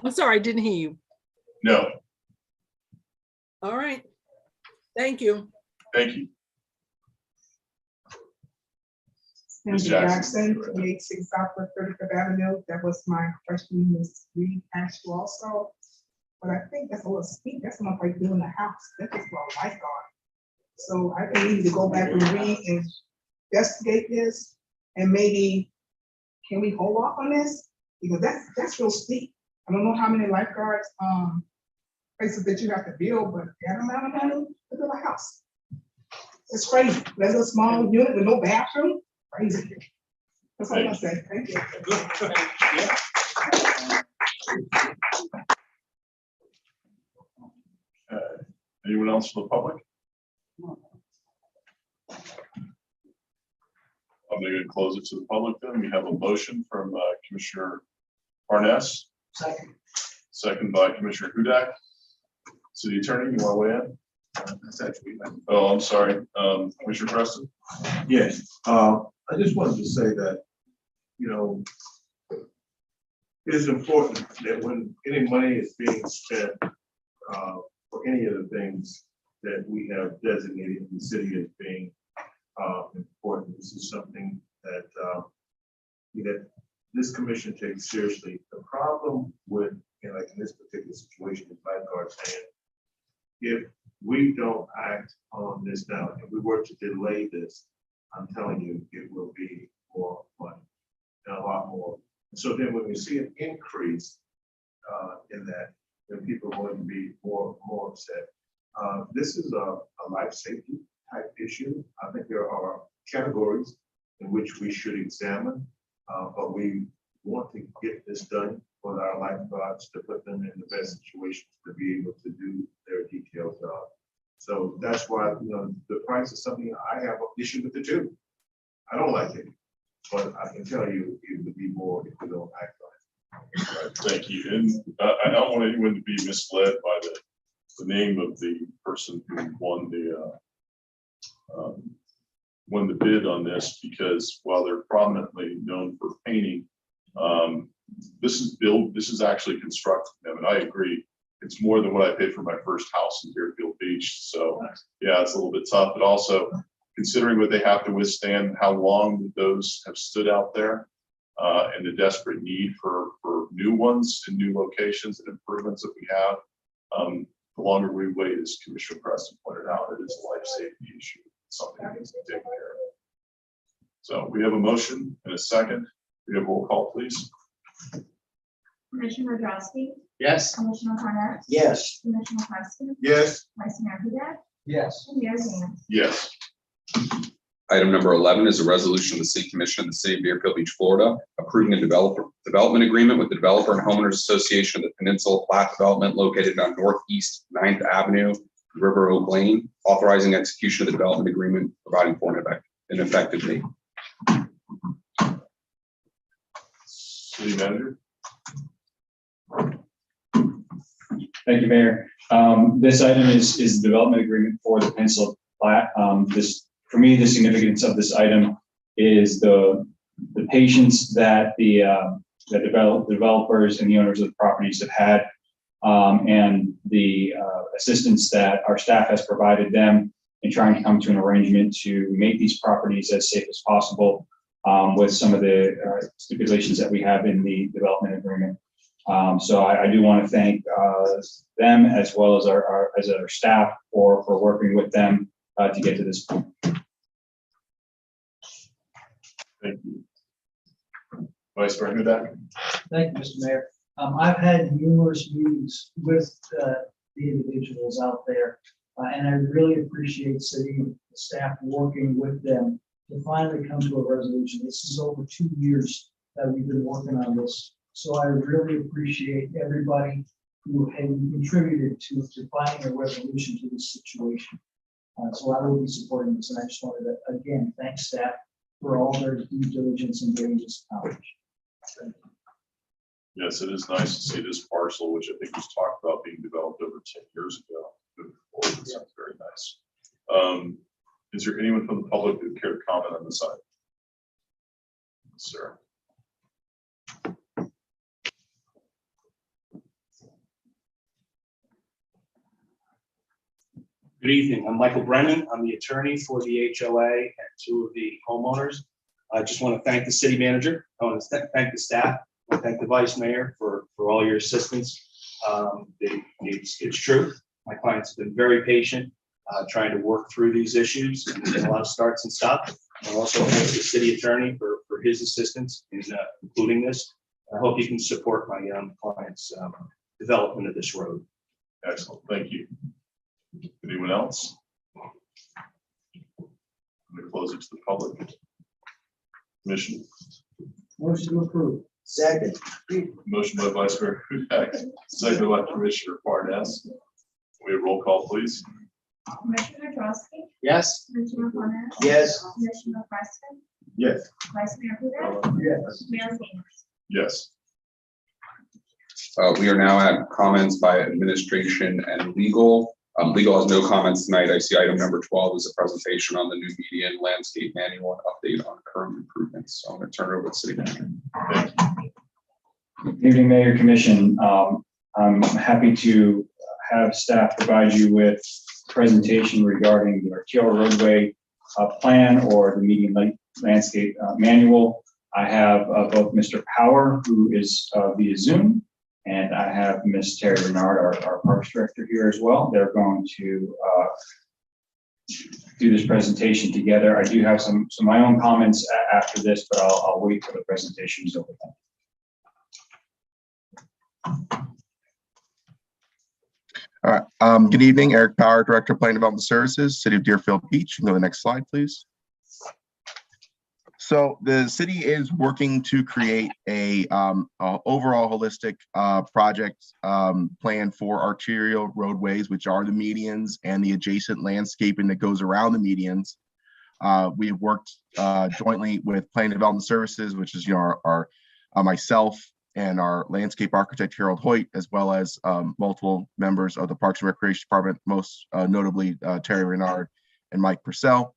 I'm sorry, I didn't hear you. No, All right. Thank you. thank you. Sandy Jackson. Jackson, 286 Southwest 35th Avenue. That was my question, Ms. Reed asked you also. But I think that's a little steep. That's not like doing a house. That's just for a lifeguard. So I think we need to go back and read and investigate this. And maybe, can we hold off on this? Because that's real steep. I don't know how many lifeguards, places that you have to build, but that amount of money to build a house. It's crazy. There's a small unit with no bathroom, crazy. That's all I'm gonna say. Thank you. Anyone else from the public? I'm going to close it to the public then. We have a motion from Commissioner Parnas, second by Commissioner Hudak. City Attorney, you want to weigh in? Oh, I'm sorry. Commissioner Preston? Yes, I just wanted to say that, you know, it is important that when any money is being spent for any of the things that we have designated in the city as being important, this is something that that this commission takes seriously. The problem with, you know, like in this particular situation, is lifeguards saying, if we don't act on this now, if we were to delay this, I'm telling you, it will be more money, and a lot more. So then when we see an increase in that, then people are going to be more upset. This is a life safety type issue. I think there are categories in which we should examine, but we want to get this done for our lifeguards to put them in the best situations to be able to do their detailed job. So that's why, you know, the price is something I have an issue with it too. I don't like it, but I can tell you it would be more if we don't act on it. Right, thank you. And I don't want anyone to be misled by the name of the person who won the bid on this, because while they're prominently known for painting, this is actually constructing them, and I agree. It's more than what I paid for my first house in Deerfield Beach. So yeah, it's a little bit tough, but also considering what they have to withstand, how long those have stood out there, and the desperate need for new ones and new locations and improvements that we have. The longer we wait, as Commissioner Preston pointed out, it is a life safety issue. It's something that needs to be taken care of. So we have a motion and a second. We have roll call, please. Commissioner Drosky, Yes. Commissioner Parnas, Yes. Commissioner Preston, Yes. Vice Mayor Hudak, Yes. and Mayor Dance. Yes. Item number 11 is a resolution of the City Commission of the City of Deerfield Beach, Florida, approving a development agreement with the Developer and Homeowners Association of the Peninsula Plat Development located on Northeast 9th Avenue, River Oak Lane, authorizing execution of the development agreement, providing for an effective date. City Manager? Thank you, Mayor. This item is the development agreement for the Peninsula Plat. For me, the significance of this item is the patience that the developers and the owners of the properties have had, and the assistance that our staff has provided them in trying to come to an arrangement to make these properties as safe as possible, with some of the stipulations that we have in the development agreement. So I do want to thank them as well as our staff for working with them to get to this point. Thank you. Vice Mayor Hudak? Thank you, Mr. Mayor. I've had numerous meetings with the individuals out there, and I really appreciate city staff working with them to finally come to a resolution. This is over 2 years that we've been working on this. So I really appreciate everybody who had contributed to finding a resolution to this situation. So I will be supporting this, and I just wanted to, again, thank staff for all their due diligence and getting this accomplished. Yes, it is nice to see this parcel, which I think was talked about being developed over 10 years ago. Moving forward. It sounds very nice. Is there anyone from the public who would care to comment on this item? Sir. Good evening. I'm Michael Brennan. I'm the attorney for the HOA and two of the homeowners. I just want to thank the city manager. I want to thank the staff. I thank the vice mayor for all your assistance. It's true. My client's been very patient, trying to work through these issues, and there's been a lot of starts and stops. I also thank the city attorney for his assistance in including this. I hope you can support my client's development of this road. Excellent, thank you. Anyone else? I'm going to close it to the public. Commission. Motion to approve. Second. Motion by Vice Mayor Hudak, second by Commissioner Parnas. We have roll call, please. Commissioner Drosky, Yes. Commissioner Parnas, Yes. Commissioner Preston, Yes. Vice Mayor Huda, Yes. Mayor Sanders. Yes. We are now at comments by administration and legal. Legal has no comments tonight. I see item number 12 is a presentation on the new median landscape manual and update on current improvements. So I'm going to turn it over to city manager. Good evening, Mayor, Commission. I'm happy to have staff provide you with presentation regarding the Arterial Roadway plan or the median landscape manual. I have both Mr. Power, who is via Zoom, and I have Ms. Terry Renard, our Parks Director, here as well. They're going to do this presentation together. I do have some of my own comments after this, but I'll wait till the presentation is over. All right. Good evening, Eric Power, Director of Planning Development Services, City of Deerfield Beach. You can go to the next slide, please. So the city is working to create a overall holistic project plan for arterial roadways, which are the medians and the adjacent landscaping that goes around the medians. We have worked jointly with Planning Development Services, which is our myself and our landscape architect Harold Hoyt, as well as multiple members of the Parks and Recreation Department, most notably Terry Renard and Mike Purcell.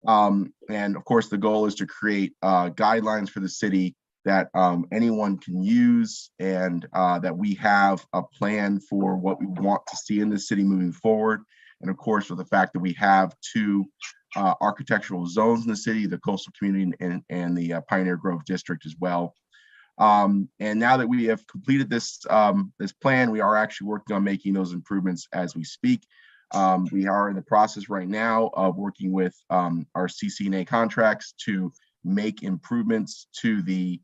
And of course, the goal is to create guidelines for the city that anyone can use, and that we have a plan for what we want to see in the city moving forward. And of course, with the fact that we have two architectural zones in the city, the coastal community and the Pioneer Grove district as well. And now that we have completed this plan, we are actually working on making those improvements as we speak. We are in the process right now of working with our CCNA contracts to make improvements to the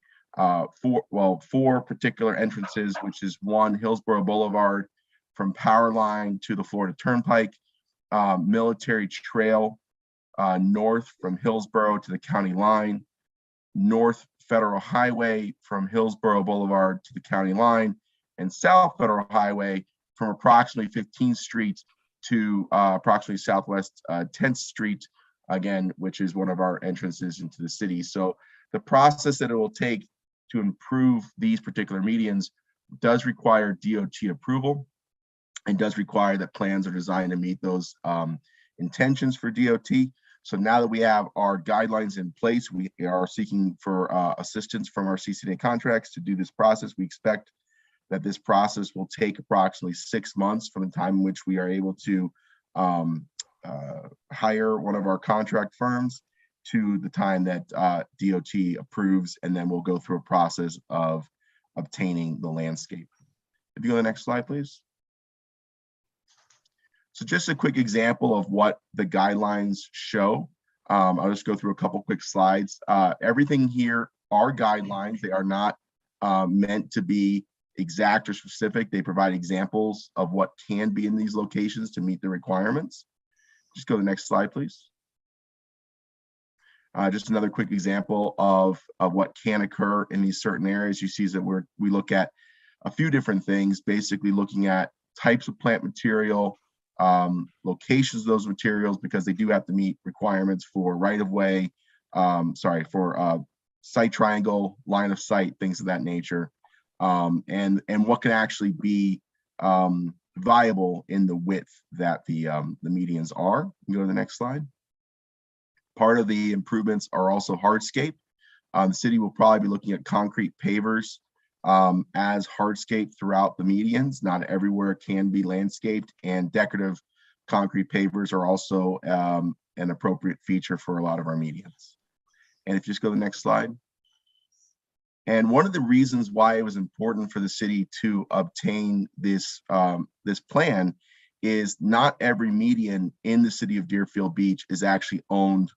four particular entrances, which is one, Hillsborough Boulevard from Power Line to the Florida Turnpike, Military Trail north from Hillsborough to the county line, North Federal Highway from Hillsborough Boulevard to the county line, and South Federal Highway from approximately 15th Street to approximately Southwest 10th Street, again, which is one of our entrances into the city. So the process that it will take to improve these particular medians does require DOT approval and does require that plans are designed to meet those intentions for DOT. So now that we have our guidelines in place, we are seeking for assistance from our CCNA contracts to do this process. We expect that this process will take approximately 6 months from the time in which we are able to hire one of our contract firms to the time that DOT approves, and then we'll go through a process of obtaining the landscape. If you go to the next slide, please. So just a quick example of what the guidelines show. I'll just go through a couple quick slides. Everything here are guidelines. They are not meant to be exact or specific. They provide examples of what can be in these locations to meet the requirements. Just go to the next slide, please. Just another quick example of what can occur in these certain areas. You see that we look at a few different things, basically looking at types of plant material, locations of those materials, because they do have to meet requirements for right-of-way, for site triangle, line of sight, things of that nature, and what can actually be viable in the width that the medians are. You go to the next slide. Part of the improvements are also hardscape. The city will probably be looking at concrete pavers as hardscape throughout the medians. Not everywhere can be landscaped, and decorative concrete pavers are also an appropriate feature for a lot of our medians. And if you just go to the next slide. And one of the reasons why it was important for the city to obtain this, this plan is not every median in the city of Deerfield Beach is actually owned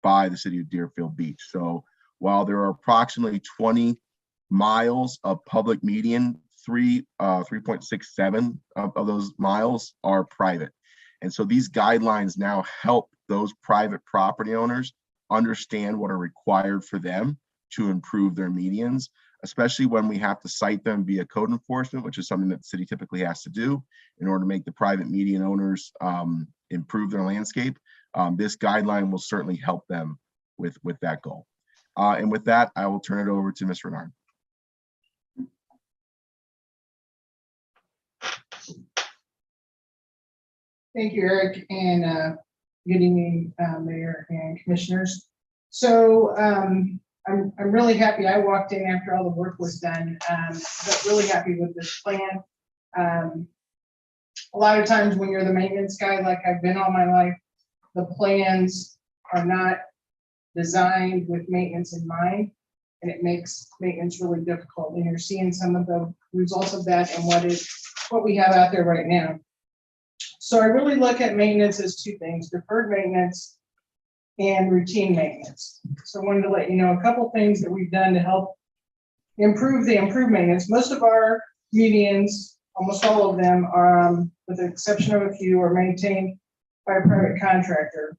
by the city of Deerfield Beach. So while there are approximately 20 miles of public median, 3.67 of those miles are private. And so these guidelines now help those private property owners understand what are required for them to improve their medians, especially when we have to cite them via code enforcement, which is something that the city typically has to do in order to make the private median owners improve their landscape. This guideline will certainly help them with that goal. And with that, I will turn it over to Ms. Renard. Thank you, Eric, and good evening, Mayor and Commissioners. So I'm really happy. I walked in after all the work was done, but really happy with this plan. A lot of times when you're the maintenance guy, like I've been all my life, the plans are not designed with maintenance in mind, and it makes maintenance really difficult. And you're seeing some of the results of that and what we have out there right now. So I really look at maintenance as two things: deferred maintenance and routine maintenance. So I wanted to let you know a couple things that we've done to help improve improved maintenance. Most of our medians, almost all of them, are, with the exception of a few, are maintained by a private contractor.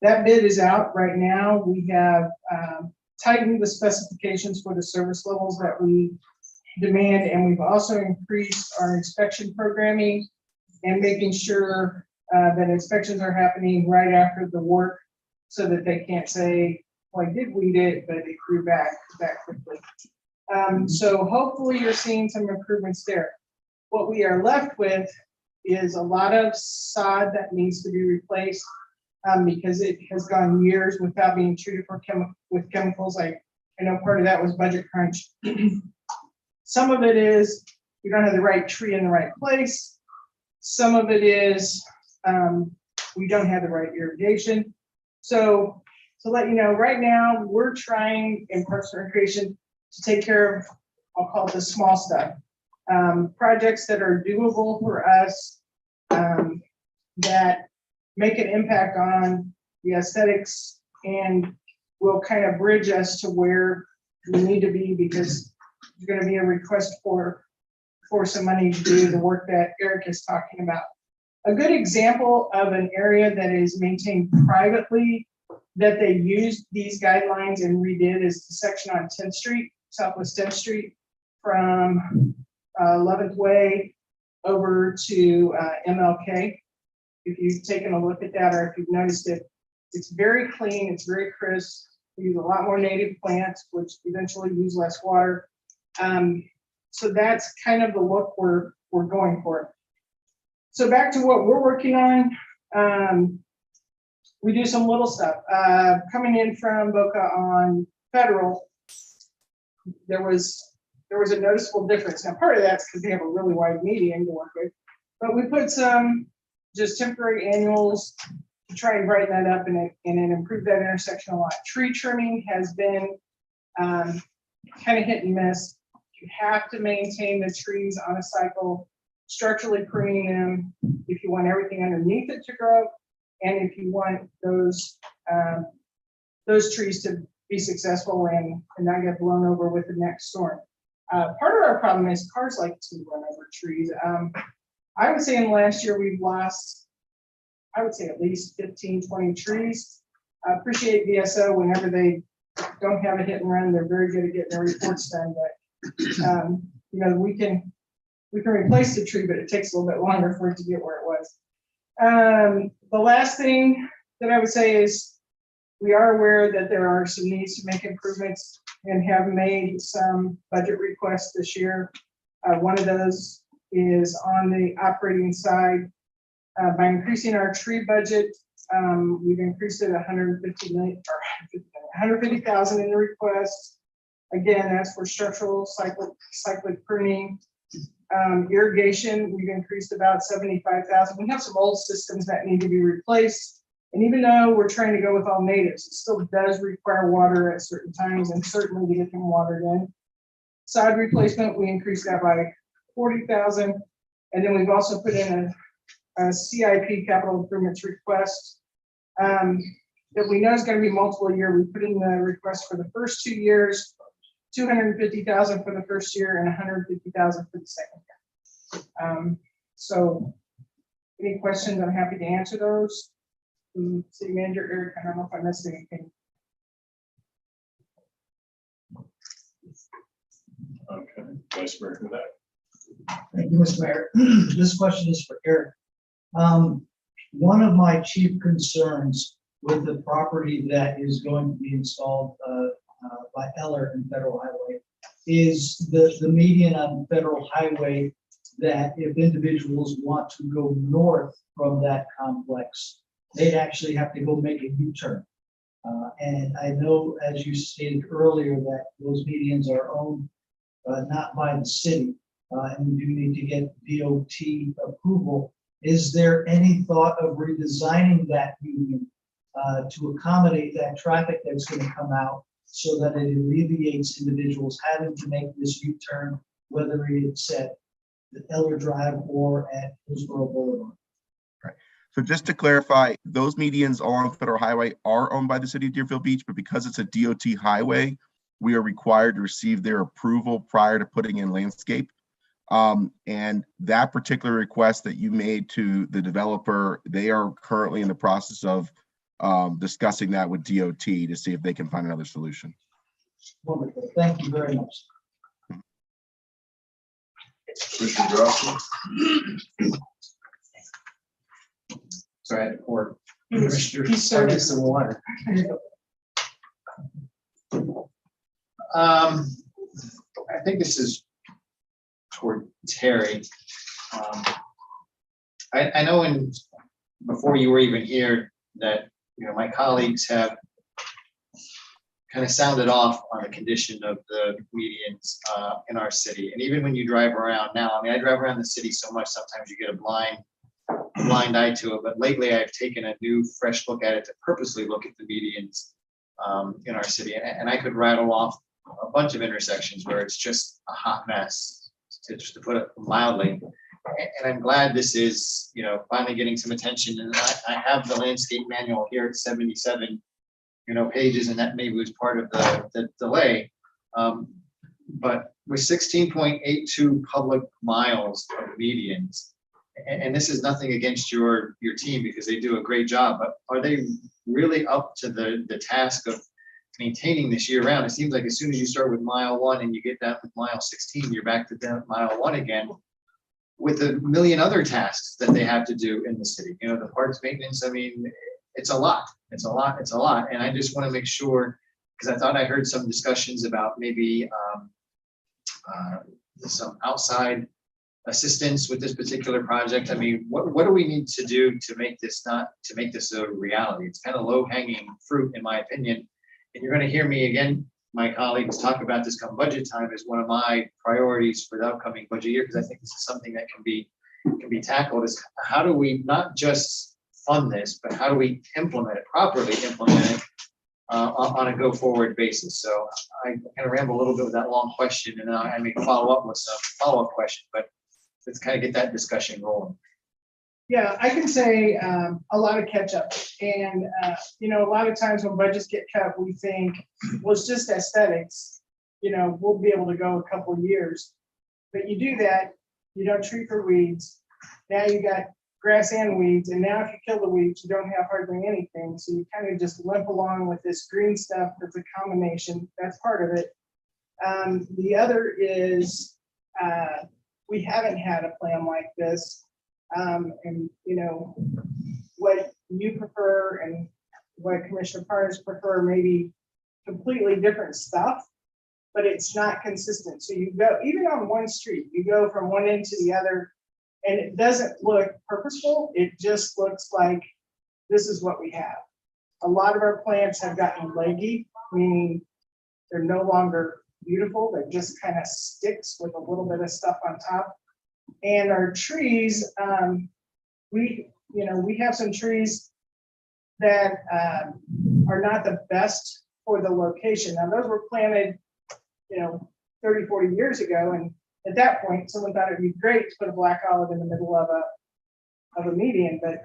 That bid is out right now. We have tightened the specifications for the service levels that we demand, and we've also increased our inspection programming and making sure that inspections are happening right after the work, so that they can't say, well, I did weed it, but it grew back quickly. So hopefully you're seeing some improvements there. What we are left with is a lot of sod that needs to be replaced because it has gone years without being treated with chemicals. I know part of that was budget crunch. Some of it is we don't have the right tree in the right place. Some of it is we don't have the right irrigation. So to let you know, right now we're trying in Parks and Recreation to take care of, I'll call it the small stuff, projects that are doable for us, that make an impact on the aesthetics and will kind of bridge us to where we need to be, because there's going to be a request for some money to do the work that Eric is talking about. A good example of an area that is maintained privately that they used these guidelines and redid is the section on 10th Street, Southwest 10th Street, from 11th Way over to MLK. If you've taken a look at that, or if you've noticed it, it's very clean, it's very crisp. We use a lot more native plants, which eventually use less water. So that's kind of the look we're going for. So back to what we're working on. We do some little stuff. Coming in from Boca on Federal, there was a noticeable difference. Now, part of that's because they have a really wide median to work with, but we put some just temporary annuals to try and brighten that up and improve that intersection a lot. Tree trimming has been kind of hit and miss. You have to maintain the trees on a cycle, structurally pruning them if you want everything underneath it to grow, and if you want those trees to be successful and not get blown over with the next storm. Part of our problem is cars like to run over trees. I would say in the last year we've lost, I would say at least 15, 20 trees. I appreciate VSO whenever they don't have a hit and run. They're very good at getting their reports done, but you know, we can replace the tree, but it takes a little bit longer for it to get where it was. The last thing that I would say is we are aware that there are some needs to make improvements and have made some budget requests this year. One of those is on the operating side. By increasing our tree budget, we've increased it 150 million or 150,000 in the request. Again, that's for structural cyclic pruning. Irrigation, we've increased about 75,000. We have some old systems that need to be replaced. And even though we're trying to go with all natives, it still does require water at certain times and certainly to get them watered in. Sod replacement, we increased that by 40,000. And then we've also put in a CIP capital improvements request that we know is going to be multiple year. We put in the request for the first 2 years, 250,000 for the first year and 150,000 for the second year. So any questions, I'm happy to answer those. City Manager Eric, I don't know if I missed anything. Okay, Vice Mayor Hudak. Thank you, Mr. Mayor. This question is for Eric. One of my chief concerns with the property that is going to be installed by Eller and Federal Highway is the median on Federal Highway, that if individuals want to go north from that complex, they'd actually have to go make a U-turn. And I know, as you stated earlier, that those medians are owned not by the city, and we do need to get DOT approval. Is there any thought of redesigning that median to accommodate that traffic that's going to come out, so that it alleviates individuals having to make this U-turn, whether it's at the Eller Drive or at Hillsborough Boulevard? So just to clarify, those medians along Federal Highway are owned by the city of Deerfield Beach, but because it's a DOT highway, we are required to receive their approval prior to putting in landscape. And that particular request that you made to the developer, they are currently in the process of discussing that with DOT to see if they can find another solution. Wonderful. Thank you very much. Commissioner Johnson. Sorry, I had to pour. He's serving some water. I think this is toward Terry. I know before you were even here that, my colleagues have kind of sounded off on the condition of the medians in our city. And even when you drive around now, I drive around the city so much, sometimes you get a blind eye to it. But lately I've taken a new fresh look at it to purposely look at the medians in our city. And I could rattle off a bunch of intersections where it's just a hot mess, to put it mildly. And I'm glad this is, finally getting some attention. And I have the landscape manual here at 77, pages, and that maybe was part of the delay. But with 16.82 public miles of medians, and this is nothing against your team because they do a great job, but are they really up to the task of maintaining this year round? It seems like as soon as you start with mile 1 and you get down with mile 16, you're back to down mile 1 again, with a million other tasks that they have to do in the city. The parks maintenance, it's a lot. It's a lot. And I just want to make sure, because I thought I heard some discussions about maybe some outside assistance with this particular project. What do we need to do to make this a reality? It's kind of low-hanging fruit, in my opinion. And you're going to hear me again, my colleagues, talk about this come budget time as one of my priorities for the upcoming budget year, because I think this is something that can be tackled. Is how do we not just fund this, but how do we properly implement it on a go-forward basis? So I kind of ramble a little bit with that long question, and I may follow up with some follow-up question, but let's kind of get that discussion rolling. Yeah, I can say a lot of catch up. And, a lot of times when budgets get cut, we think, well, it's just aesthetics. We'll be able to go a couple of years. But you do that, you don't treat for weeds. Now you got grass and weeds. And now if you kill the weeds, you don't have hardly anything. So you kind of just limp along with this green stuff that's a combination. That's part of it. The other is we haven't had a plan like this. And what you prefer and what Commissioner Parnas prefer may be completely different stuff, but it's not consistent. So you go, even on one street, you go from one end to the other, and it doesn't look purposeful. It just looks like this is what we have. A lot of our plants have gotten leggy, meaning they're no longer beautiful. They're just kind of sticks with a little bit of stuff on top. And our trees, we have some trees that are not the best for the location. Now, those were planted, 30, 40 years ago. And at that point, someone thought it'd be great to put a black olive in the middle of a median. But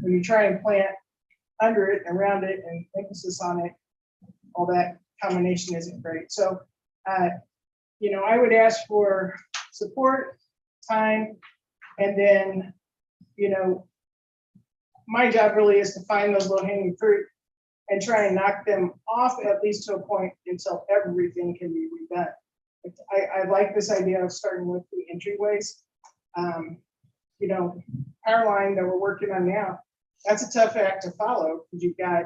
when you try and plant under it, around it, and emphasis on it, all that combination isn't great. So, I would ask for support, time, and then, my job really is to find those low-hanging fruit and try and knock them off at least to a point until everything can be redone. I like this idea of starting with the entryways. Power line that we're working on now, that's a tough act to follow because you've got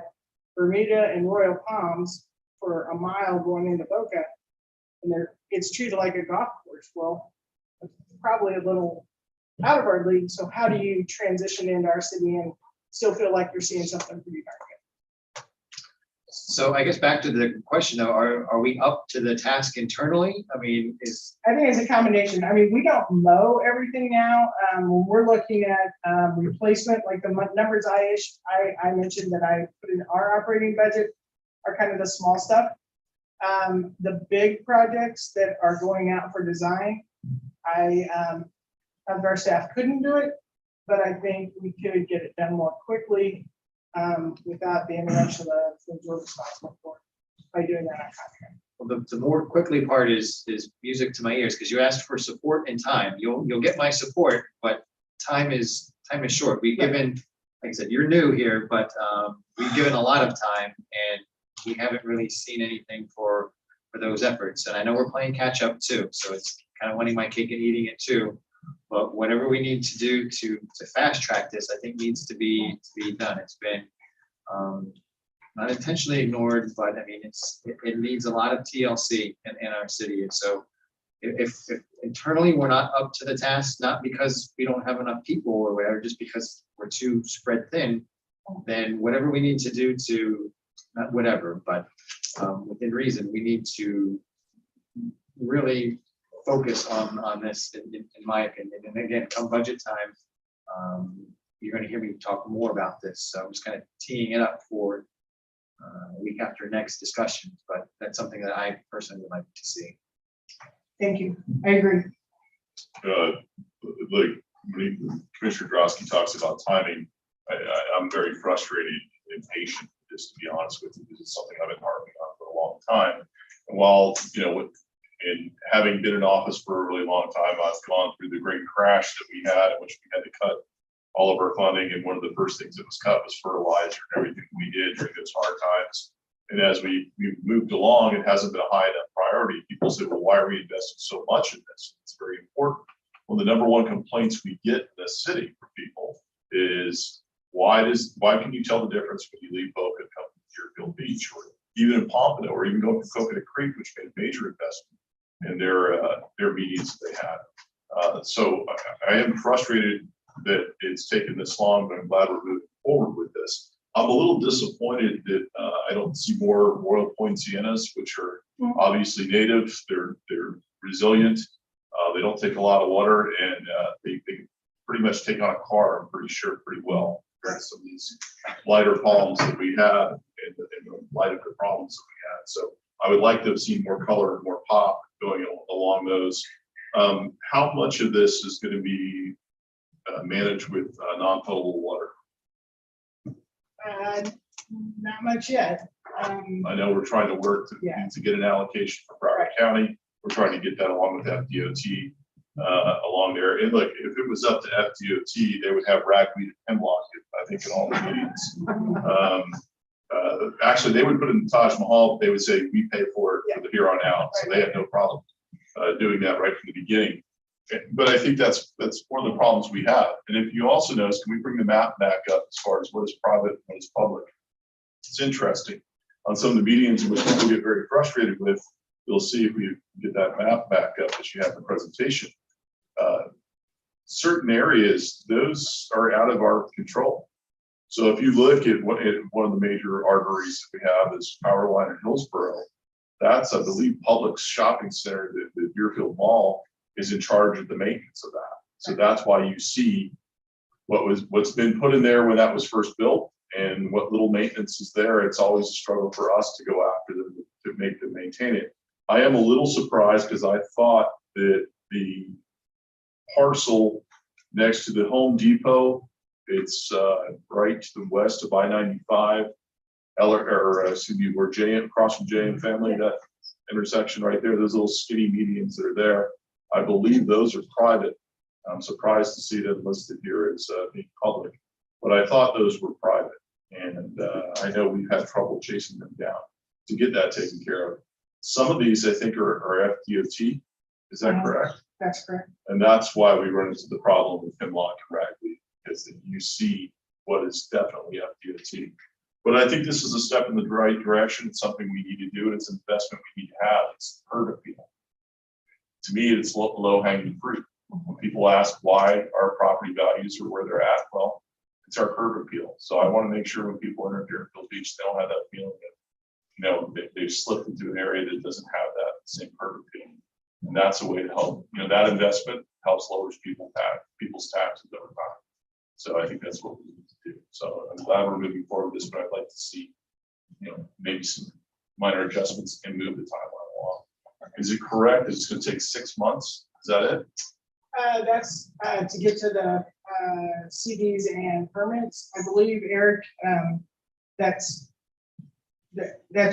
Bermuda and Royal Palms for a mile going into Boca, and it's treated like a golf course. Well, it's probably a little out of our league. So how do you transition into our city and still feel like you're seeing something pretty darn good? So I guess back to the question though, are we up to the task internally? I mean, I think it's a combination. I mean, we don't know everything now. When we're looking at replacement, like the numbers I mentioned that I put in our operating budget are kind of the small stuff. The big projects that are going out for design, our staff couldn't do it, but I think we could get it done more quickly without the intervention of the we're responsible for by doing that on contract. well, the more quickly part is music to my ears, because you asked for support and time. You'll get my support, but time is short. We've given, like I said, you're new here, but we've given a lot of time and we haven't really seen anything for those efforts. And I know we're playing catch up too, so it's kind of wanting my cake and eating it too. But whatever we need to do to fast track this, I think needs to be done. It's been not intentionally ignored, but I mean, it needs a lot of TLC in our city. And so if internally we're not up to the task, not because we don't have enough people or whatever, just because we're too spread thin, then whatever we need to do to, not whatever, but within reason, we need to really focus on this, in my opinion. And again, come budget time, you're going to hear me talk more about this. So I'm just kind of teeing it up for week after next discussions, but that's something that I personally would like to see. Thank you. I agree. Like when Commissioner Drosky talks about timing, I'm very frustrated and impatient, just to be honest with you, because it's something I've been harping on for a long time. And while, and having been in office for a really long time, I've gone through the great crash that we had, in which we had to cut all of our funding. And one of the first things that was cut was fertilizer and everything we did during those hard times. And as we moved along, it hasn't been a high enough priority. People say, well, why are we investing so much in this? It's very important. Well, the number one complaints we get in this city from people is, why can you tell the difference when you leave Boca and come to Deerfield Beach, or even in Pompano, or even going to Coconut Creek, which made a major investment in their meetings that they had. So I am frustrated that it's taken this long, but I'm glad we're moving forward with this. I'm a little disappointed that I don't see more Royal Point siennas, which are obviously native. They're resilient. They don't take a lot of water, and they pretty much take on a car, I'm pretty sure, pretty well, compared to some of these lighter palms that we had and the light of the problems that we had. So I would like to have seen more color and more pop going along those. How much of this is going to be managed with non-potable water? Not much yet. I know we're trying to work to get an allocation for Broward County. We're trying to get that along with FDOT along there. And look, if it was up to FDOT, they would have ragweed and hemlock, I think, in all the meetings. Actually, they would put it in Taj Mahal. They would say, we pay for it from here on out. So they have no problem doing that right from the beginning. But I think that's one of the problems we have. And if you also notice, can we bring the map back up as far as what is private and what is public? It's interesting. On some of the medians, which people get very frustrated with, you'll see if we get that map back up that you have in the presentation. Certain areas, those are out of our control. So if you look at one of the major arteries that we have is Power Line in Hillsborough. That's, I believe, Publix shopping center, the Deerfield Mall is in charge of the maintenance of that. So that's why you see what's been put in there when that was first built And what little maintenance is there, it's always a struggle for us to go after them to make them maintain it. I am a little surprised because I thought that the parcel next to the Home Depot, it's right to the west of I-95, where across from JM Family, that intersection right there, those little skinny medians that are there, I believe those are private. I'm surprised to see them listed here as being public, but I thought those were private. And I know we've had trouble chasing them down to get that taken care of. Some of these I think are FDOT, is that correct? That's correct. And that's why we run into the problem with Hemlock and Ragweed, because you see what is definitely FDOT. But I think this is a step in the right direction. It's something we need to do, and it's an investment we need to have. It's curb appeal. To me, it's low hanging fruit. When people ask why our property values are where they're at, well, it's our curb appeal. So I want to make sure when people enter Deerfield Beach, they don't have that feeling that, they've slipped into an area that doesn't have that same curb appeal. And that's a way to help. That investment helps lower people's taxes over time. So I think that's what we need to do. So I'm glad we're moving forward with this, but I'd like to see, maybe some minor adjustments and move the timeline along. Is it correct? It's going to take 6 months. Is that it? That's to get to the CDs and permits. I believe, Eric, that's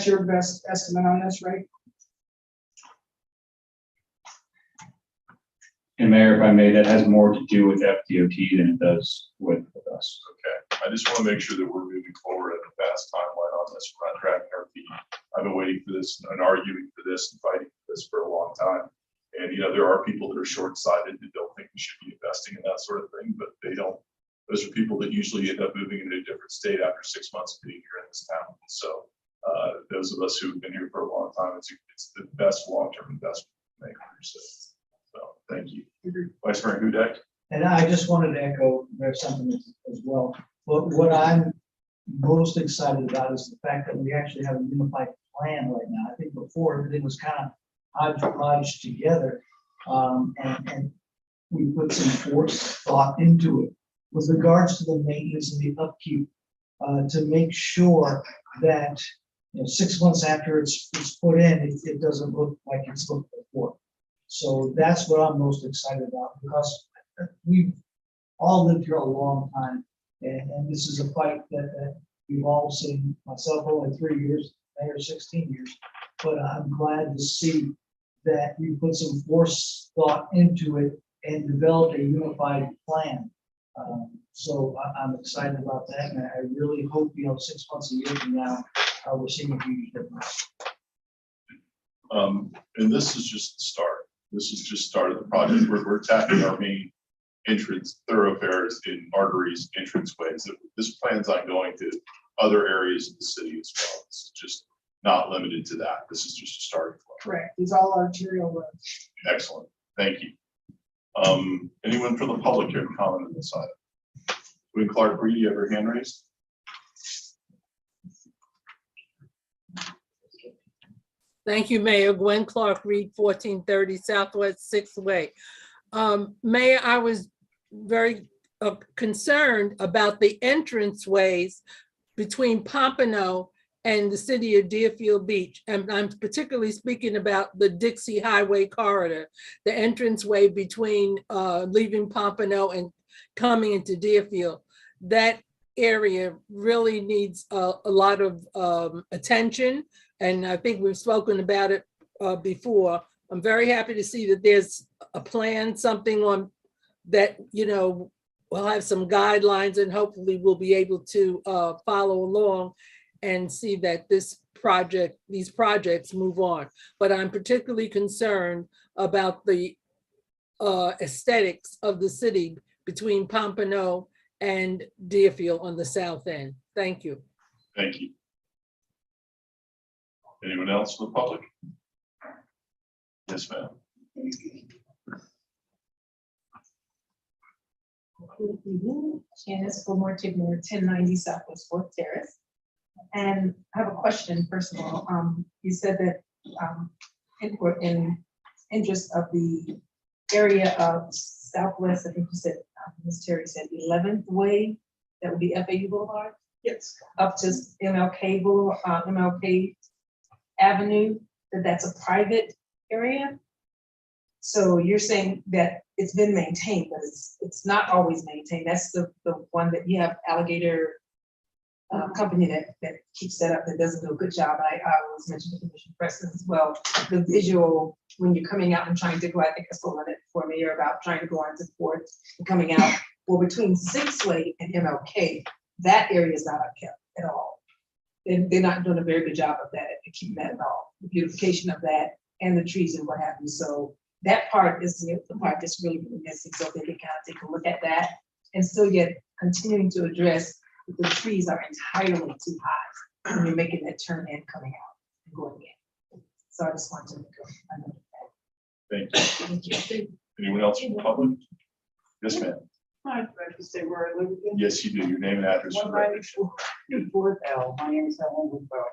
your best estimate on this, right? And Mayor, if I may, that has more to do with FDOT than it does with us. Okay. I just want to make sure that we're moving forward at a fast timeline on this. We're not dragging our feet. I've been waiting for this and arguing for this and fighting for this for a long time. And, there are people that are short-sighted that don't think we should be investing in that sort of thing, but they don't. Those are people that usually end up moving into a different state after 6 months of being here in this town. So those of us who have been here for a long time, it's the best long-term investment to make for your citizens. So thank you. Vice Mayor Hudak. And I just wanted to echo their sentiments as well. But what I'm most excited about is the fact that we actually have a unified plan right now. I think before everything was kind of hodgepodge together, and we put some force thought into it with regards to the maintenance and the upkeep, to make sure that 6 months after it's put in, it doesn't look like it's looked before. So that's what I'm most excited about, because we've all lived here a long time, and this is a fight that we've all seen. Myself only 3 years, Mayor 16 years, but I'm glad to see that we put some force thought into it and developed a unified plan. So I'm excited about that, and I really hope 6 months, a year from now, we're seeing a huge difference. And this is just the start. This is just start of the project. We're tapping our main entrance thoroughfares in arteries, entranceways. This plan's on going to other areas of the city as well. It's just not limited to that. This is just a starting point. Correct. It's all arterial roads. Excellent. Thank you. Anyone from the public here to comment on this item? Gwen Clark Reed, you have your hand raised? Thank you, Mayor. Gwen Clark Reed, 1430 Southwest 6th Way. Mayor, I was very concerned about the entranceways between Pompano and the city of Deerfield Beach. And I'm particularly speaking about the Dixie Highway corridor, the entranceway between leaving Pompano and coming into Deerfield. That area really needs a lot of attention. And I think we've spoken about it before. I'm very happy to see that there's a plan, something on that, we'll have some guidelines, and hopefully we'll be able to follow along and see that these projects move on. But I'm particularly concerned about the aesthetics of the city between Pompano and Deerfield on the south end. Thank you. Thank you. Anyone else from the public? Yes, ma'am. Good evening, Janice Gilmore-Tigner, 1090 Southwest 4th Terrace. And I have a question, first of all. You said that in interest of the area of Southwest, I think you said, Ms. Terry said 11th Way, that would be FAU Boulevard? Yes. Up to MLK Boulevard, MLK Avenue, that's a private area. So you're saying that it's been maintained, but it's not always maintained. That's the one that you have Alligator company that keeps that up, that does a good job. I always mention to Commissioner Preston as well. The visual, when you're coming out and trying to go, I think I spoke on it for Mayor about trying to go onto Fourth and coming out. Well, between Sixthway and MLK, that area is not upkept at all. They're not doing a very good job of that, at keeping that at all. The beautification of that and the trees and what have you. So that part is the part that's really missing. So they can kind of take a look at that and still yet continuing to address that the trees are entirely too high when you're making that turn in, coming out and going in. So I just wanted to go. Thank you. Anyone else from the public? Yes, ma'am. Hi, do I have to say where I live again? Yes, you do. Your name and address. for the record. 194 L. My name is Helen Woodbury.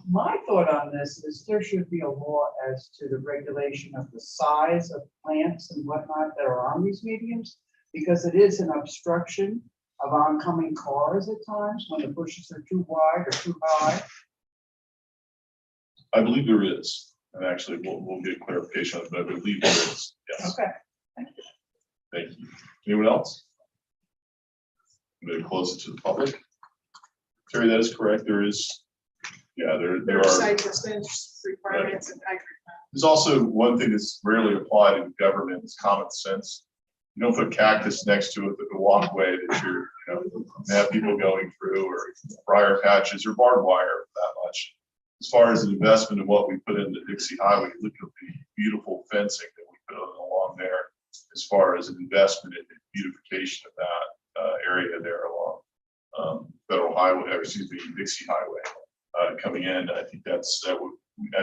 My thought on this is there should be a law as to the regulation of the size of plants and whatnot that are on these medians, because it is an obstruction of oncoming cars at times when the bushes are too wide or too high. I believe there is, and actually we'll get clarification on it, but I believe there is. Yes. Okay, thank you. Thank you. Anyone else? I'm going to close it to the public. Terry, that is correct. There is, yeah, there are. Site distance requirements and height. There's also one thing that's rarely applied in government is common sense. You don't put cactus next to it, the walkway that you're, have people going through, or briar patches or barbed wire that much. As far as an investment in what we put into Dixie Highway, look at the beautiful fencing that we put along there. As far as an investment in the beautification of that area there along Federal Highway, or excuse me, Dixie Highway coming in, I think at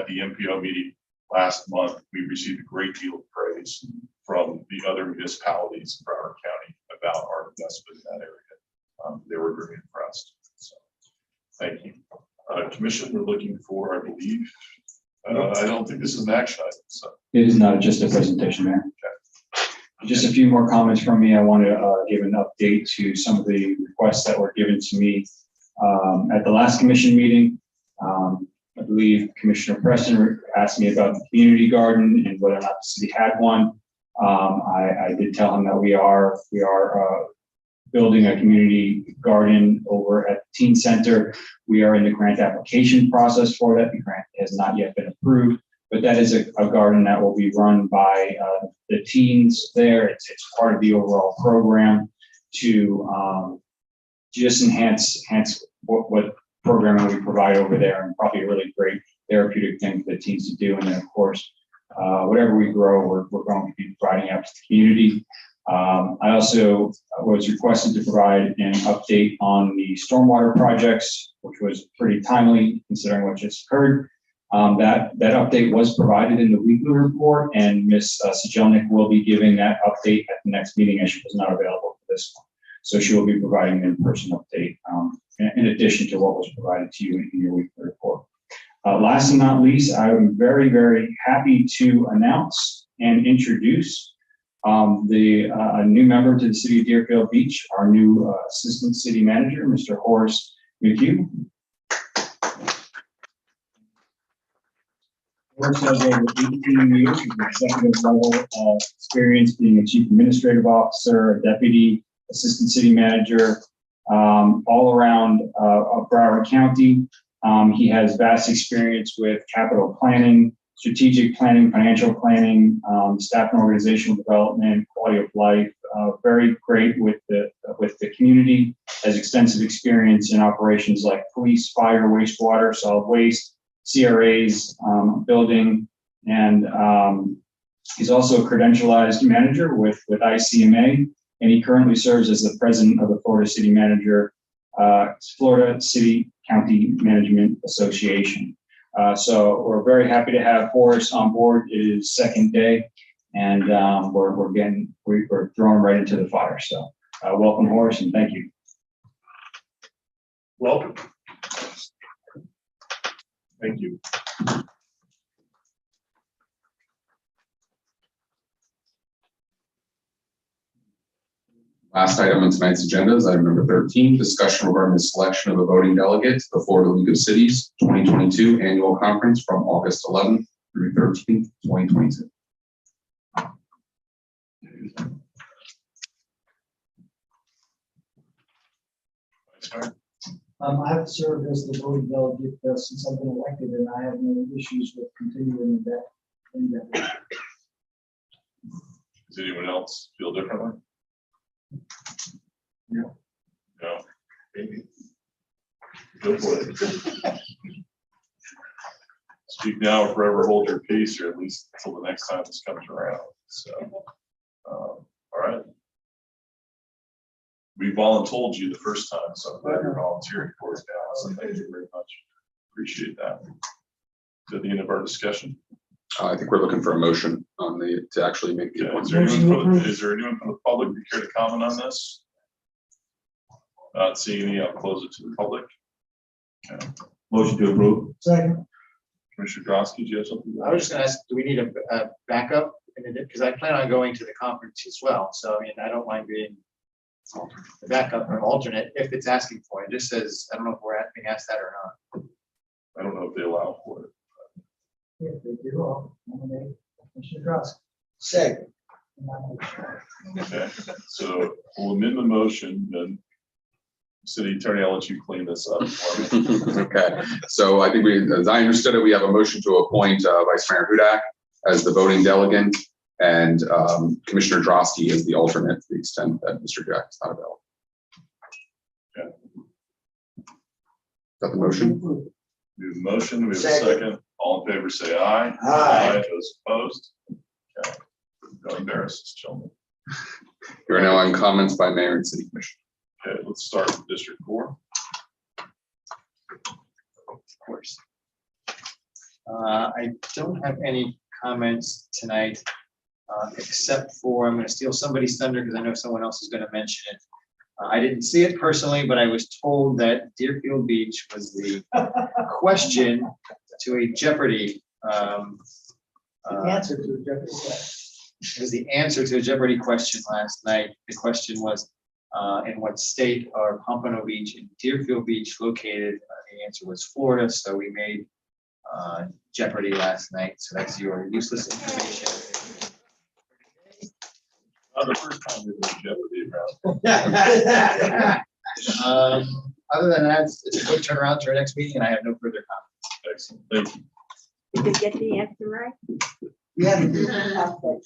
the MPO meeting last month, we received a great deal of praise from the other municipalities in Broward County about our investment in that area. They were very impressed. So, thank you. Commission, we're looking for, I believe, I don't think this is an action item. So. It is not just a presentation, Mayor. Just a few more comments from me. I want to give an update to some of the requests that were given to me at the last commission meeting. I believe Commissioner Preston asked me about the community garden and whether or not the city had one. I did tell him that we are building a community garden over at the teen center. We are in the grant application process for that. The grant has not yet been approved, but that is a garden that will be run by the teens there. It's part of the overall program to just enhance what programming we provide over there, and probably a really great therapeutic thing for the teens to do. And then of course, whatever we grow, we're going to be providing out to the community. I also was requested to provide an update on the stormwater projects, which was pretty timely considering what just occurred. That update was provided in the weekly report, and Ms. Sejelnik will be giving that update at the next meeting, as she was not available for this one. So she will be providing an in-person update in addition to what was provided to you in your weekly report. Last and not least, I'm very, very happy to announce and introduce a new member to the City of Deerfield Beach, our new Assistant City Manager, Mr. Horace McHugh. Horace has over 18 years of executive level experience being a Chief Administrative Officer, a Deputy Assistant City Manager, all around Broward County. He has vast experience with capital planning, strategic planning, financial planning, staff and organizational development, quality of life. Very great with the community. Has extensive experience in operations like police, fire, wastewater, solid waste, CRAs, building, and he's also a credentialized manager with ICMA, and he currently serves as the president of the Florida City County Management Association. So we're very happy to have Horace on board. It is second day, and we're throwing him right into the fire. So welcome, Horace, and thank you. Welcome. Thank you. Last item on tonight's agenda is item number 13, discussion regarding the selection of a voting delegate to the Florida League of Cities 2022 Annual Conference from August 11th through 13th, 2022. I have served as the voting delegate since I've been elected, and I have no issues with continuing that. Does anyone else feel differently? No. No. Maybe. Go for it. Speak now or forever hold your peace, or at least until the next time this comes around. So, all right. We voluntold you the first time, so I'm glad you're volunteering for it now. So thank you very much. Appreciate that. Is that the end of our discussion? I think we're looking for a motion on to actually make the Yeah, appointment. is there anyone from the public who care to comment on this? Not seeing any, I'll close it to the public. Okay. Motion to approve. Second. Commissioner Drosky, do you have something? I was just gonna ask, do we need a backup? Because I plan on going to the conference as well, so I mean, I don't mind being the backup or alternate if it's asking for it. It just says, I don't know if we're being asked that or not. I don't know if they allow for it. If they do, I'll nominate Commissioner Drossky. Second. Okay, so we'll amend the motion, then city attorney, I'll let you clean this up for me. Okay, so I think as I understood it, we have a motion to appoint Vice Mayor Hudak as the voting delegate and Commissioner Drosky as the alternate to the extent that Mr. Jack is not available. Okay. Is that the motion? We have a motion, we have a Second. second. All in favor, say aye. Aye. Those opposed? Okay. Don't embarrass us, gentlemen. You are now on comments by Mayor and City Commission. Okay, let's start with District 4. Of course. I don't have any comments tonight, except for, I'm gonna steal somebody's thunder because I know someone else is gonna mention it. I didn't see it personally, but I was told that Deerfield Beach was the question to a Jeopardy. Answer to the Jeopardy question. It was the answer to a Jeopardy question last night. The question was, in what state are Pompano Beach and Deerfield Beach located? The answer was Florida, so we made Jeopardy last night. So that's your useless information. Not the first time we've been Jeopardy around. Other than that, it's a quick turnaround to our next meeting, and I have no further comments. Excellent, thank you. Did you get the answer right? Yeah.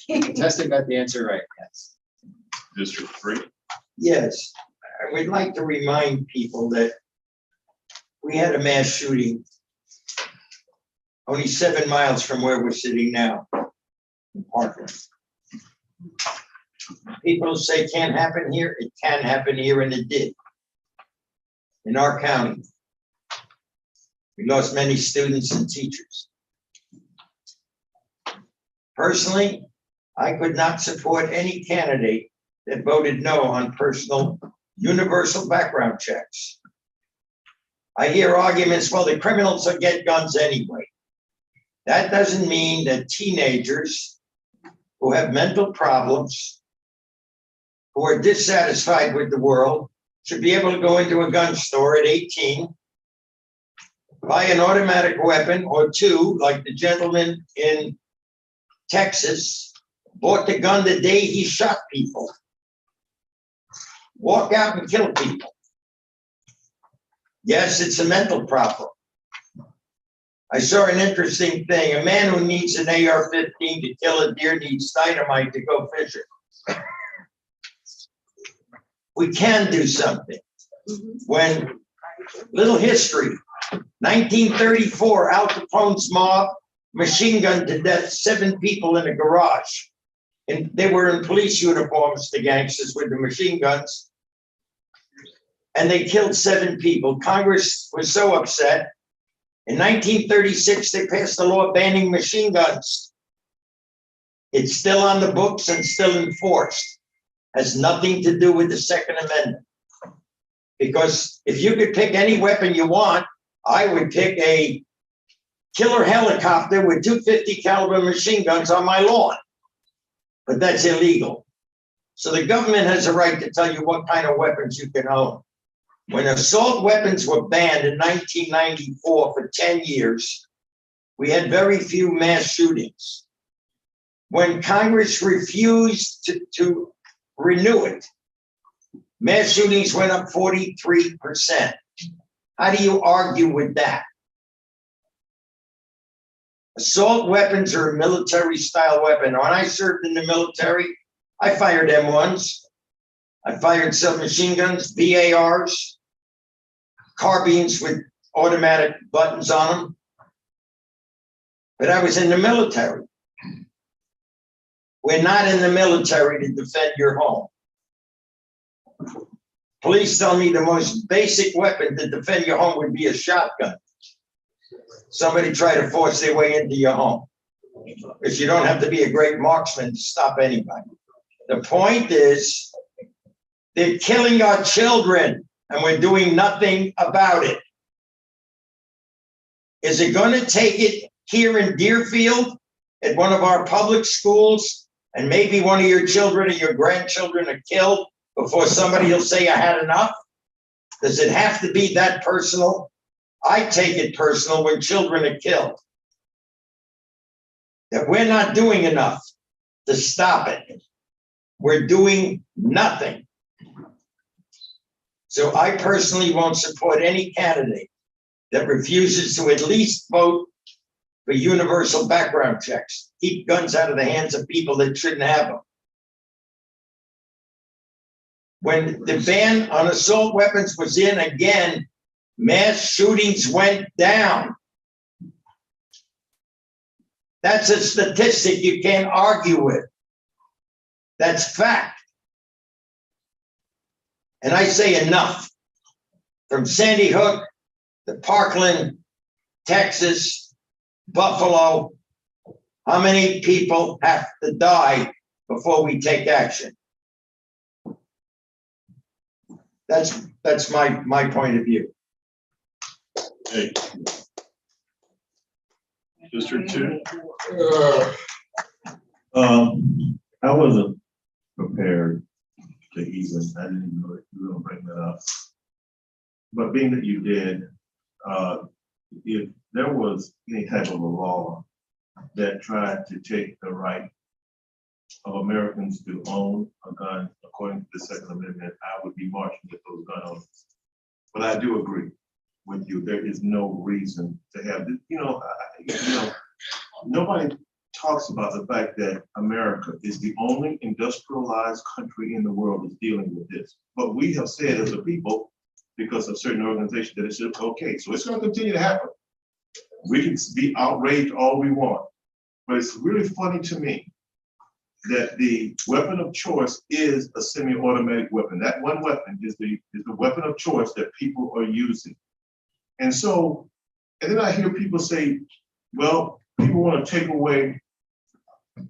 Contestant got the answer right, yes. District 3. Yes, I would like to remind people that we had a mass shooting only 7 miles from where we're sitting now in Parkland. People say it can't happen here, it can happen here, and it did. In our county. We lost many students and teachers. Personally, I could not support any candidate that voted no on personal universal background checks. I hear arguments, well, the criminals will get guns anyway. That doesn't mean that teenagers who have mental problems, who are dissatisfied with the world, should be able to go into a gun store at 18, buy an automatic weapon or two, like the gentleman in Texas, bought the gun the day he shot people. Walk out and kill people. Yes, it's a mental problem. I saw an interesting thing. A man who needs an AR-15 to kill a deer needs dynamite to go fishing. We can do something. When, little history, 1934, Al Capone's mob machine gunned to death 7 people in a garage. And they were in police uniforms, the gangsters with the machine guns. And they killed 7 people. Congress was so upset. In 1936, they passed a law banning machine guns. It's still on the books and still enforced. Has nothing to do with the Second Amendment. Because if you could pick any weapon you want, I would pick a killer helicopter with 250 caliber machine guns on my lawn. But that's illegal. So the government has a right to tell you what kind of weapons you can own. When assault weapons were banned in 1994 for 10 years, we had very few mass shootings. When Congress refused to renew it, mass shootings went up 43%. How do you argue with that? Assault weapons are a military style weapon. When I served in the military, I fired M1s. I fired submachine guns, BARs, carbines with automatic buttons on them. But I was in the military. We're not in the military to defend your home. Police tell me the most basic weapon to defend your home would be a shotgun. Somebody try to force their way into your home. Because you don't have to be a great marksman to stop anybody. The point is, they're killing our children and we're doing nothing about it. Is it going to take it here in Deerfield at one of our public schools and maybe one of your children or your grandchildren are killed before somebody will say I had enough? Does it have to be that personal? I take it personal when children are killed. That we're not doing enough to stop it. We're doing nothing. So I personally won't support any candidate that refuses to at least vote for universal background checks. Keep guns out of the hands of people that shouldn't have them. When the ban on assault weapons was in again, mass shootings went down. That's a statistic you can't argue with. That's fact. And I say enough. From Sandy Hook to Parkland, Texas, Buffalo, how many people have to die before we take action? That's my point of view. Hey. District 2. I wasn't prepared to even, I didn't even know you were gonna bring that up. But being that you did, if there was any type of a law that tried to take the right of Americans to own a gun, according to the Second Amendment, I would be marching with those gun owners. But I do agree with you. There is no reason to have this. Nobody talks about the fact that America is the only industrialized country in the world that's dealing with this. But we have said as a people, because of certain organizations, that it's just okay. So it's going to continue to happen. We can be outraged all we want. But it's really funny to me that the weapon of choice is a semi-automatic weapon. That one weapon is the weapon of choice that people are using. And so, and then I hear people say, well, people want to take away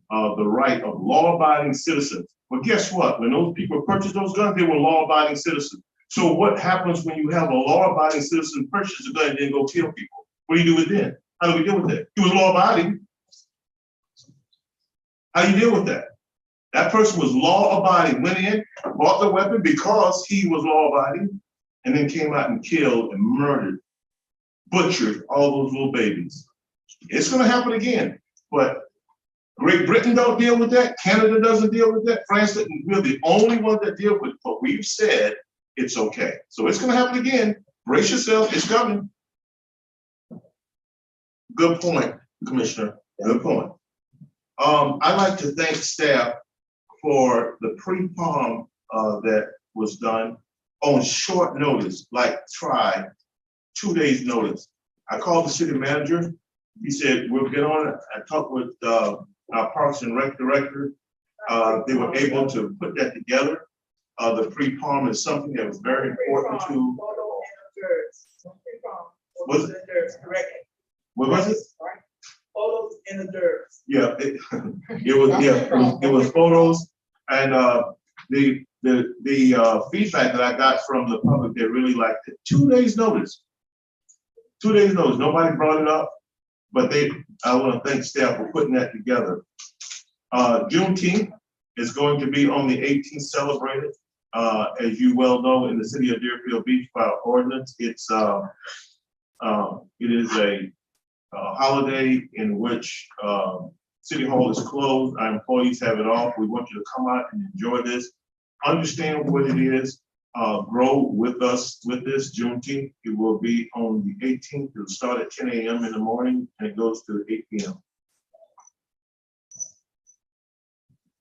the right of law-abiding citizens. Well, guess what? When those people purchased those guns, they were law-abiding citizens. So what happens when you have a law-abiding citizen purchase a gun and then go kill people? What do you do with it then? How do we deal with that? He was law-abiding. How do you deal with that? That person was law-abiding, went in, bought the weapon because he was law-abiding, and then came out and killed and murdered, butchered all those little babies. It's going to happen again, but Great Britain don't deal with that. Canada doesn't deal with that. France doesn't. We're the only one that deal with it, but we've said it's okay. So it's going to happen again. Brace yourself. It's coming. Good point, Commissioner. Good point. I'd like to thank staff for the pre-pom that was done on short notice, like 2 days notice. I called the city manager. He said, we'll get on it. I talked with our Parks and Rec director. They were able to put that together. The pre-pom is something that was very important to. Was it? What was it? Photos in the dirt. Yeah, it was photos, and the feedback that I got from the public, they really liked it. 2 days notice. 2 days notice. Nobody brought it up, but I want to thank staff for putting that together. Juneteenth, is going to be on the 18th celebrated. As you well know, in the city of Deerfield Beach by ordinance, it is a holiday in which City Hall is closed. Our employees have it off. We want you to come out and enjoy this. Understand what it is. Grow with us with this Juneteenth. It will be on the 18th. It'll start at 10 a.m. in the morning and it goes to 8 p.m.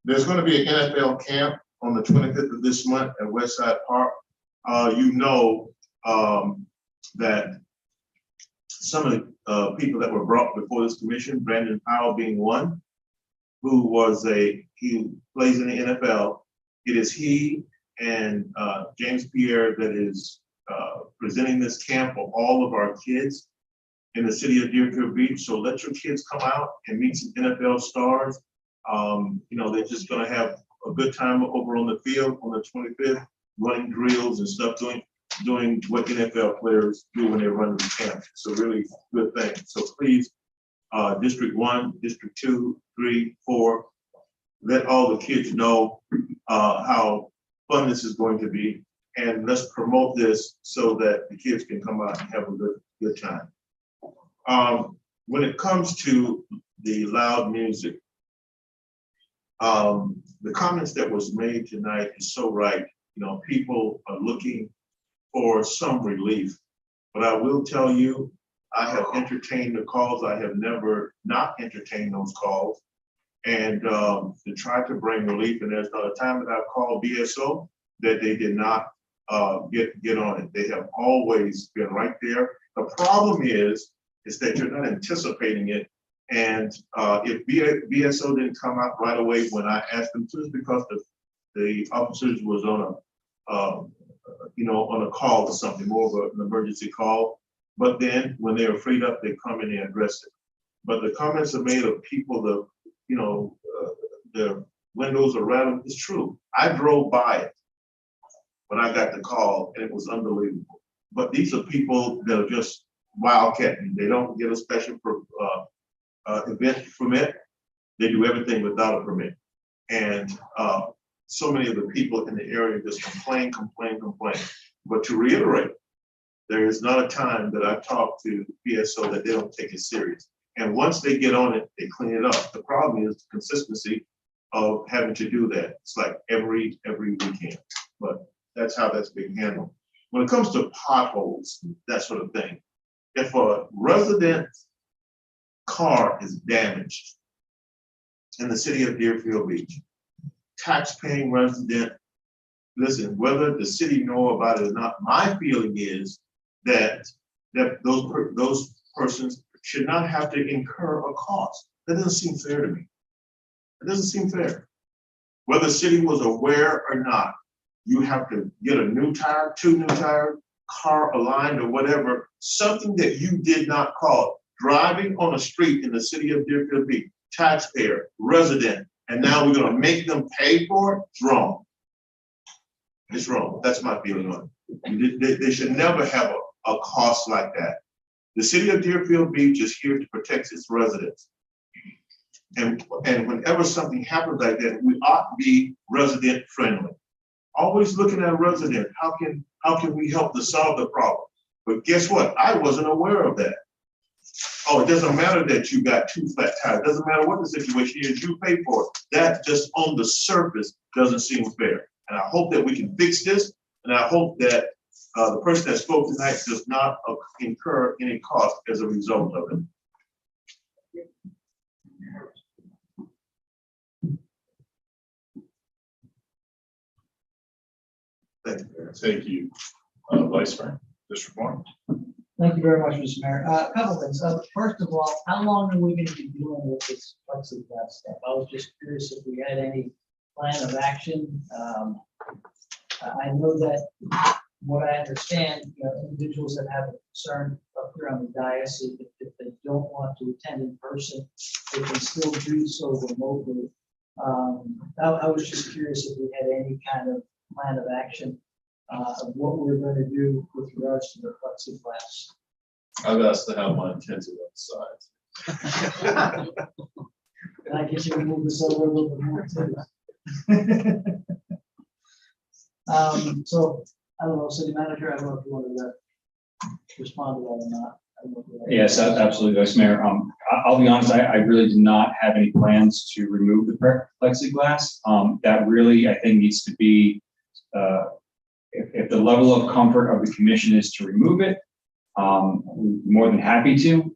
There's going to be an NFL camp on the 25th of this month at Westside Park. You know that some of the people that were brought before this commission, Brandon Powell being one, he plays in the NFL. It is he and James Pierre that is presenting this camp for all of our kids in the city of Deerfield Beach. So let your kids come out and meet some NFL stars. They're just gonna have a good time over on the field on the 25th, running drills and stuff, doing what NFL players do when they're running the camp. So really good thing. So please, District 1, District 2, 3, 4, let all the kids know how fun this is going to be. And let's promote this so that the kids can come out and have a good time. When it comes to the loud music, the comments that was made tonight is so right. People are looking for some relief, but I will tell you, I have entertained the calls. I have never not entertained those calls, and to try to bring relief. And there's not a time that I've called BSO that they did not get on it. They have always been right there. The problem is that you're not anticipating it. And if BSO didn't come out right away when I asked them to, it's because the officers was on a call or something, more of an emergency call. But then when they are freed up, they come in and address it. But the comments are made of people the windows are rattled. It's true. I drove by it when I got the call and it was unbelievable. But these are people that are just wildcatting. They don't get a special event permit. They do everything without a permit. And so many of the people in the area just complain. But to reiterate, there is not a time that I talk to BSO that they don't take it serious. And once they get on it, they clean it up. The problem is the consistency of having to do that. It's like every weekend, but that's how that's being handled. When it comes to potholes, that sort of thing, if a resident's car is damaged in the city of Deerfield Beach, tax-paying resident, listen, whether the city know about it or not, my feeling is that those persons should not have to incur a cost. That doesn't seem fair to me. It doesn't seem fair. Whether the city was aware or not, you have to get a new tire, 2 new tires, car aligned or whatever, something that you did not call. Driving on a street in the city of Deerfield Beach, taxpayer, resident, and now we're gonna make them pay for it? It's wrong. It's wrong. That's my feeling on it. They should never have a cost like that. The city of Deerfield Beach is here to protect its residents. And whenever something happens like that, we ought to be resident friendly. Always looking at a resident, how can we help to solve the problem? But guess what? I wasn't aware of that. Oh, it doesn't matter that you got 2 flat tires. It doesn't matter what the situation is, you pay for it. That just on the surface doesn't seem fair. And I hope that we can fix this. And I hope that the person that spoke tonight does not incur any cost as a result of it. Thank you. Thank you, Vice Mayor. District 1. Thank you very much, Mr. Mayor. A couple things. First of all, how long are we going to be dealing with this plexiglass stuff? I was just curious if we had any plan of action. I know that what I understand, individuals that have a concern up here on the dais, if they don't want to attend in person, they can still do so remotely. I was just curious if we had any kind of plan of action of what we're going to do with regards to the plexiglass. I've asked to have mine tinted on the sides. And I guess you can move this over a little bit more too. So, I don't know, city manager, I don't know if you wanted to respond to that or not. I don't know if you want to- Yes, absolutely, Vice Mayor. I'll be honest, I really do not have any plans to remove the plexiglass. That really, I think, needs to be, if the level of comfort of the commission is to remove it, I'm more than happy to.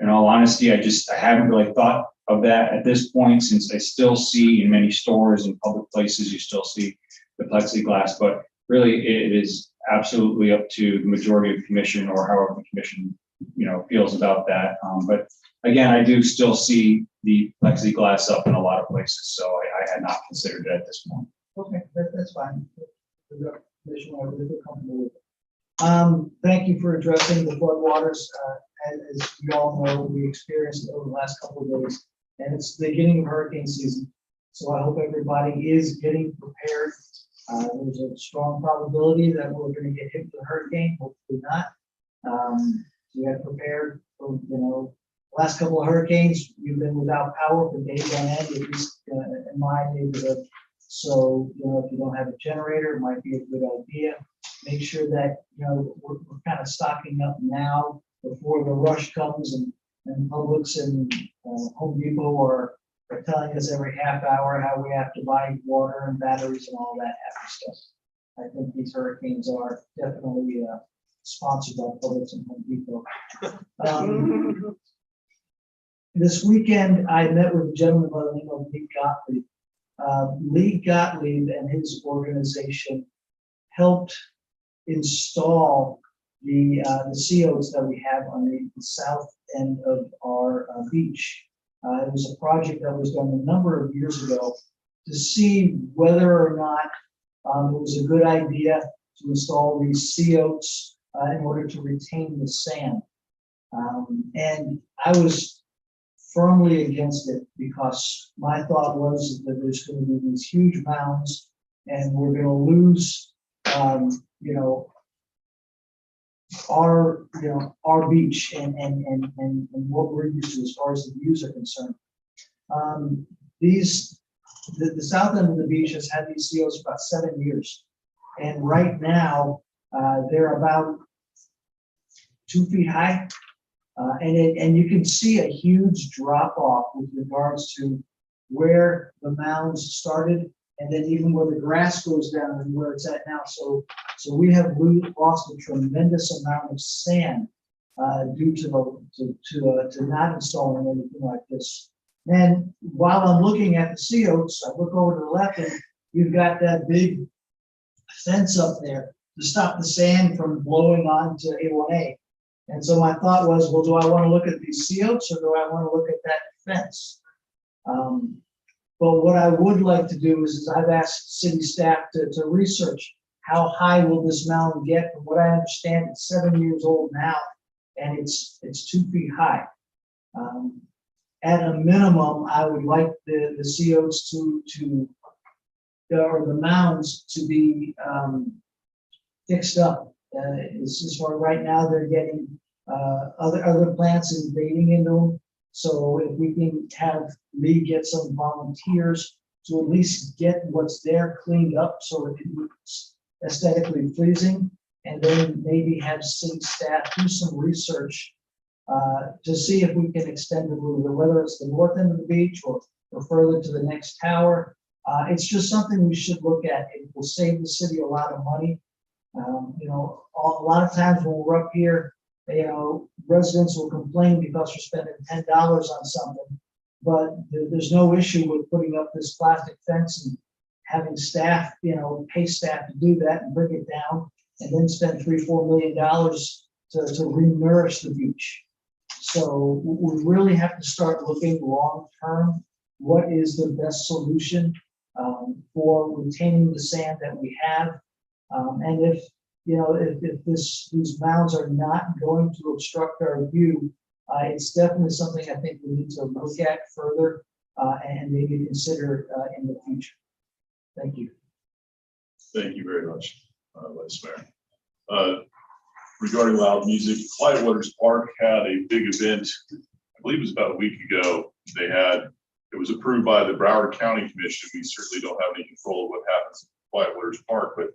In all honesty, I haven't really thought of that at this point, since I still see in many stores and public places, you still see the plexiglass, but really it is absolutely up to the majority of the commission, or however the commission, feels about that. But again, I do still see the plexiglass up in a lot of places, so I had not considered it at this point. Okay, that's fine. The commission, whatever they feel comfortable with. Thank you for addressing the floodwaters. As you all know, we experienced it over the last couple of days, and it's the beginning of hurricane season. So I hope everybody is getting prepared. There's a strong probability that we're going to get hit with a hurricane, hopefully not. We have prepared for, last couple of hurricanes, we've been without power for days on end, at least in my neighborhood. So, if you don't have a generator, it might be a good idea. Make sure that, we're kind of stocking up now before the rush comes, and Publix and Home Depot are telling us every half hour how we have to buy water and batteries and all that happy stuff. I think these hurricanes are definitely sponsored by Publix and Home Depot. This weekend, I met with a gentleman by the name of Lee Gottlieb. Lee Gottlieb and his organization helped install the COs that we have on the south end of our beach. It was a project that was done a number of years ago to see whether or not it was a good idea to install these COs in order to retain the sand. And I was firmly against it, because my thought was that there's going to be these huge mounds, and we're going to lose, our beach and what we're used to as far as the views are concerned. The south end of the beach has had these COs for about 7 years, and right now they're about 2 feet high. And you can see a huge drop off with regards to where the mounds started, and then even where the grass goes down and where it's at now. So we have lost a tremendous amount of sand due to not installing anything like this. And while I'm looking at the COs, I look over to the left, and you've got that big fence up there to stop the sand from blowing onto A1A. And so my thought was, well, do I want to look at these COs, or do I want to look at that fence? But what I would like to do is I've asked city staff to research how high will this mound get. From what I understand, it's 7 years old now, and it's 2 feet high. At a minimum, I would like the COs or the mounds to be fixed up. It's just where right now they're getting other plants invading into them. So if we can have Lee get some volunteers to at least get what's there cleaned up so it looks aesthetically pleasing, and then maybe have city staff do some research to see if we can extend the route, whether it's the north end of the beach or further to the next tower. It's just something we should look at. It will save the city a lot of money. A lot of times when we're up here, residents will complain because we're spending $10 on something, but there's no issue with putting up this plastic fence and having staff, pay staff to do that and bring it down, and then spend $3-4 million to re-nourish the beach. So we really have to start looking long-term. What is the best solution for retaining the sand that we have? And if these mounds are not going to obstruct our view, it's definitely something I think we need to look at further and maybe consider in the future. Thank you. Thank you very much, Vice Mayor. Regarding loud music, White Waters Park had a big event, I believe it was about a week ago. They had It was approved by the Broward County Commission. We certainly don't have any control of what happens in Quiet Waters Park, but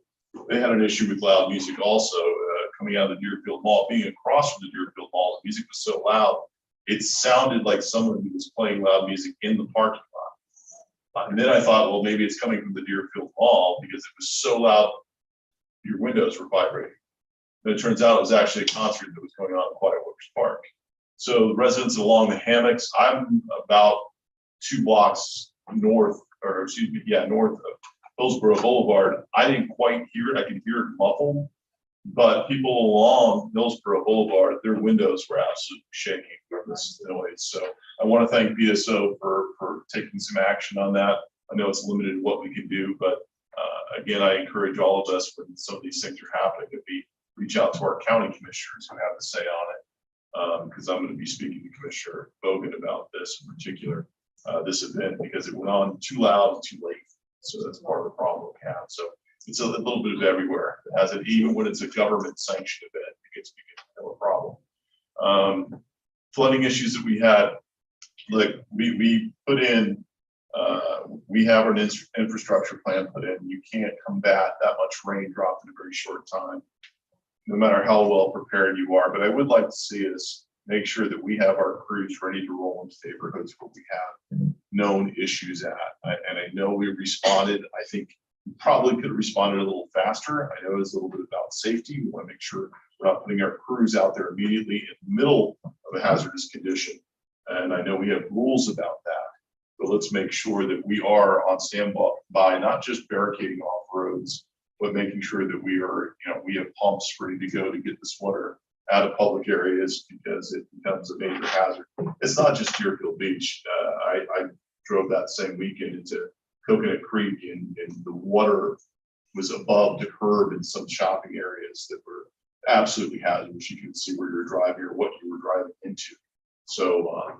they had an issue with loud music also, coming out of the Deerfield Mall. Being across from the Deerfield Mall, the music was so loud, it sounded like someone who was playing loud music in the parking lot. And then I thought, well, maybe it's coming from the Deerfield Mall because it was so loud, your windows were vibrating. But it turns out it was actually a concert that was going on in Quiet Waters Park. So the residents along the hammocks, I'm about 2 blocks north, or excuse me, yeah, north of Hillsborough Boulevard. I didn't quite hear it. I could hear it muffled, but people along Hillsborough Boulevard, their windows were absolutely shaking from this noise. So I want to thank PSO for taking some action on that. I know it's limited what we can do, but again, I encourage all of us when some of these things are happening to reach out to our county commissioners who have a say on it. Because I'm going to be speaking to Commissioner Bogan about this in particular, this event, because it went on too loud and too late. So that's part of the problem we have. So it's a little bit of everywhere. It has it, even when it's a government sanctioned event, it gets to become a problem. Flooding issues that we had, like we put in, we have an infrastructure plan put in. You can't combat that much rain drop in a very short time, no matter how well prepared you are. But I would like to see us make sure that we have our crews ready to roll into neighborhoods where we have known issues at. And I know we responded. I think we probably could have responded a little faster. I know it's a little bit about safety. We want to make sure we're not putting our crews out there immediately in the middle of a hazardous condition. And I know we have rules about that, but let's make sure that we are on standby, not just barricading off roads, but making sure that we are, we have pumps ready to go to get this water out of public areas because it becomes a major hazard. It's not just Deerfield Beach. I drove that same weekend into Coconut Creek and the water was above the curb in some shopping areas that were absolutely hazardous. You could see where you were driving or what you were driving into. So,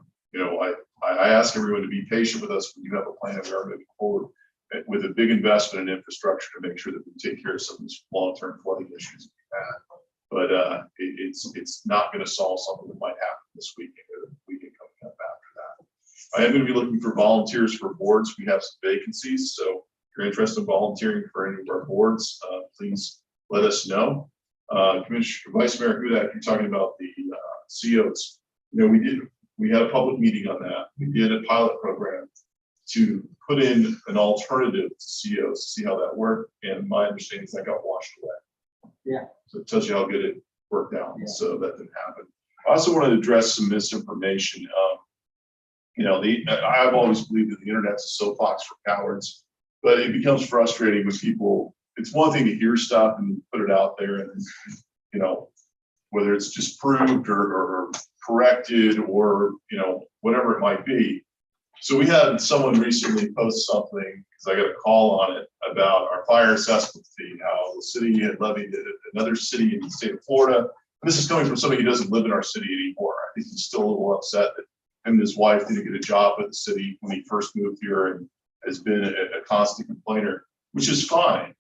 I ask everyone to be patient with us when you have a plan. We are moving forward with a big investment in infrastructure to make sure that we take care of some of these long-term flooding issues we've had. But it's not going to solve something that might happen this weekend or the weekend coming up after that. I am going to be looking for volunteers for boards. We have some vacancies, so if you're interested in volunteering for any of our boards, please let us know. Commissioner Vice Mayor Hudak, you're talking about the COs. We had a public meeting on that. We did a pilot program to put in an alternative to COs to see how that worked, and my understanding is that got washed away. Yeah. So it tells you how good it worked out. Yeah. So that didn't happen. I also want to address some misinformation. I've always believed that the internet's a soapbox for cowards, but it becomes frustrating when people. It's one thing to hear stuff and put it out there, and whether it's disproved or corrected or whatever it might be. So we had someone recently post something, because I got a call on it, about our fire assessment fee, how the city had levied it at another city in the state of Florida. And this is coming from somebody who doesn't live in our city anymore. I think he's still a little upset that him and his wife didn't get a job with the city when he first moved here, and has been a constant complainer, which is fine.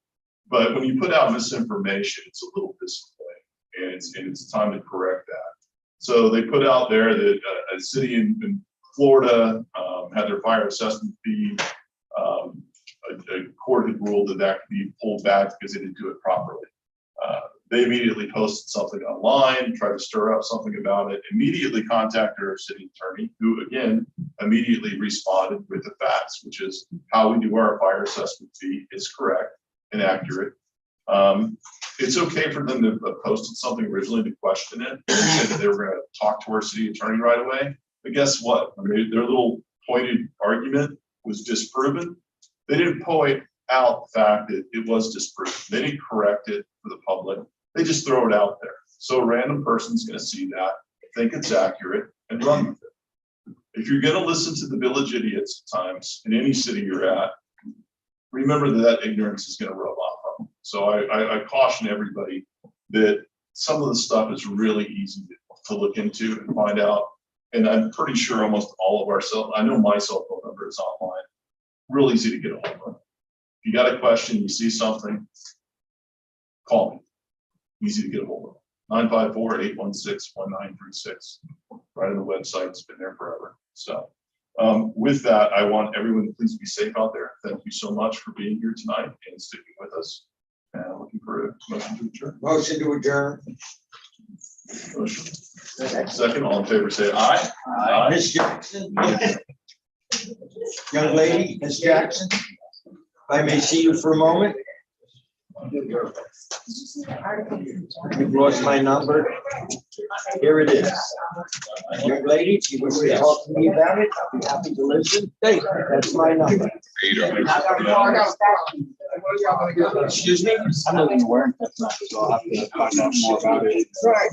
But when you put out misinformation, it's a little disappointing, and it's time to correct that. So they put out there that a city in Florida had their fire assessment fee. A court had ruled that could be pulled back because they didn't do it properly. They immediately posted something online, tried to stir up something about it, immediately contacted our city attorney, who again immediately responded with the facts, which is how we do our fire assessment fee is correct and accurate. It's okay for them to have posted something originally to question it. They said that they were going to talk to our city attorney right away. But guess what? I mean, their little pointed argument was disproven. They didn't point out the fact that it was disproven. They didn't correct it for the public. They just throw it out there. So a random person's going to see that, think it's accurate, and run with it. If you're going to listen to the village idiots at times in any city you're at, remember that ignorance is going to rub off on them. So I caution everybody that some of the stuff is really easy to look into and find out. And I'm pretty sure almost all of our I know my cell phone number is online. Real easy to get a hold of. If you got a question, you see something, call me. Easy to get a hold of. 954-816-1936. Right on the website. It's been there forever. So With that, I want everyone to please be safe out there. Thank you so much for being here tonight and sticking with us. And I'm looking for a motion to adjourn. Motion to adjourn. Motion. Second, all in favor, say aye. Aye. Ms. Jackson. Young lady, Ms. Jackson, if I may see you for a moment. You've lost my number. Here it is. Young lady, if you wish to talk to me about it, I'll be happy to listen. Hey, that's my number. Excuse me? I'm not gonna wear it, so I'll have to find out more about it.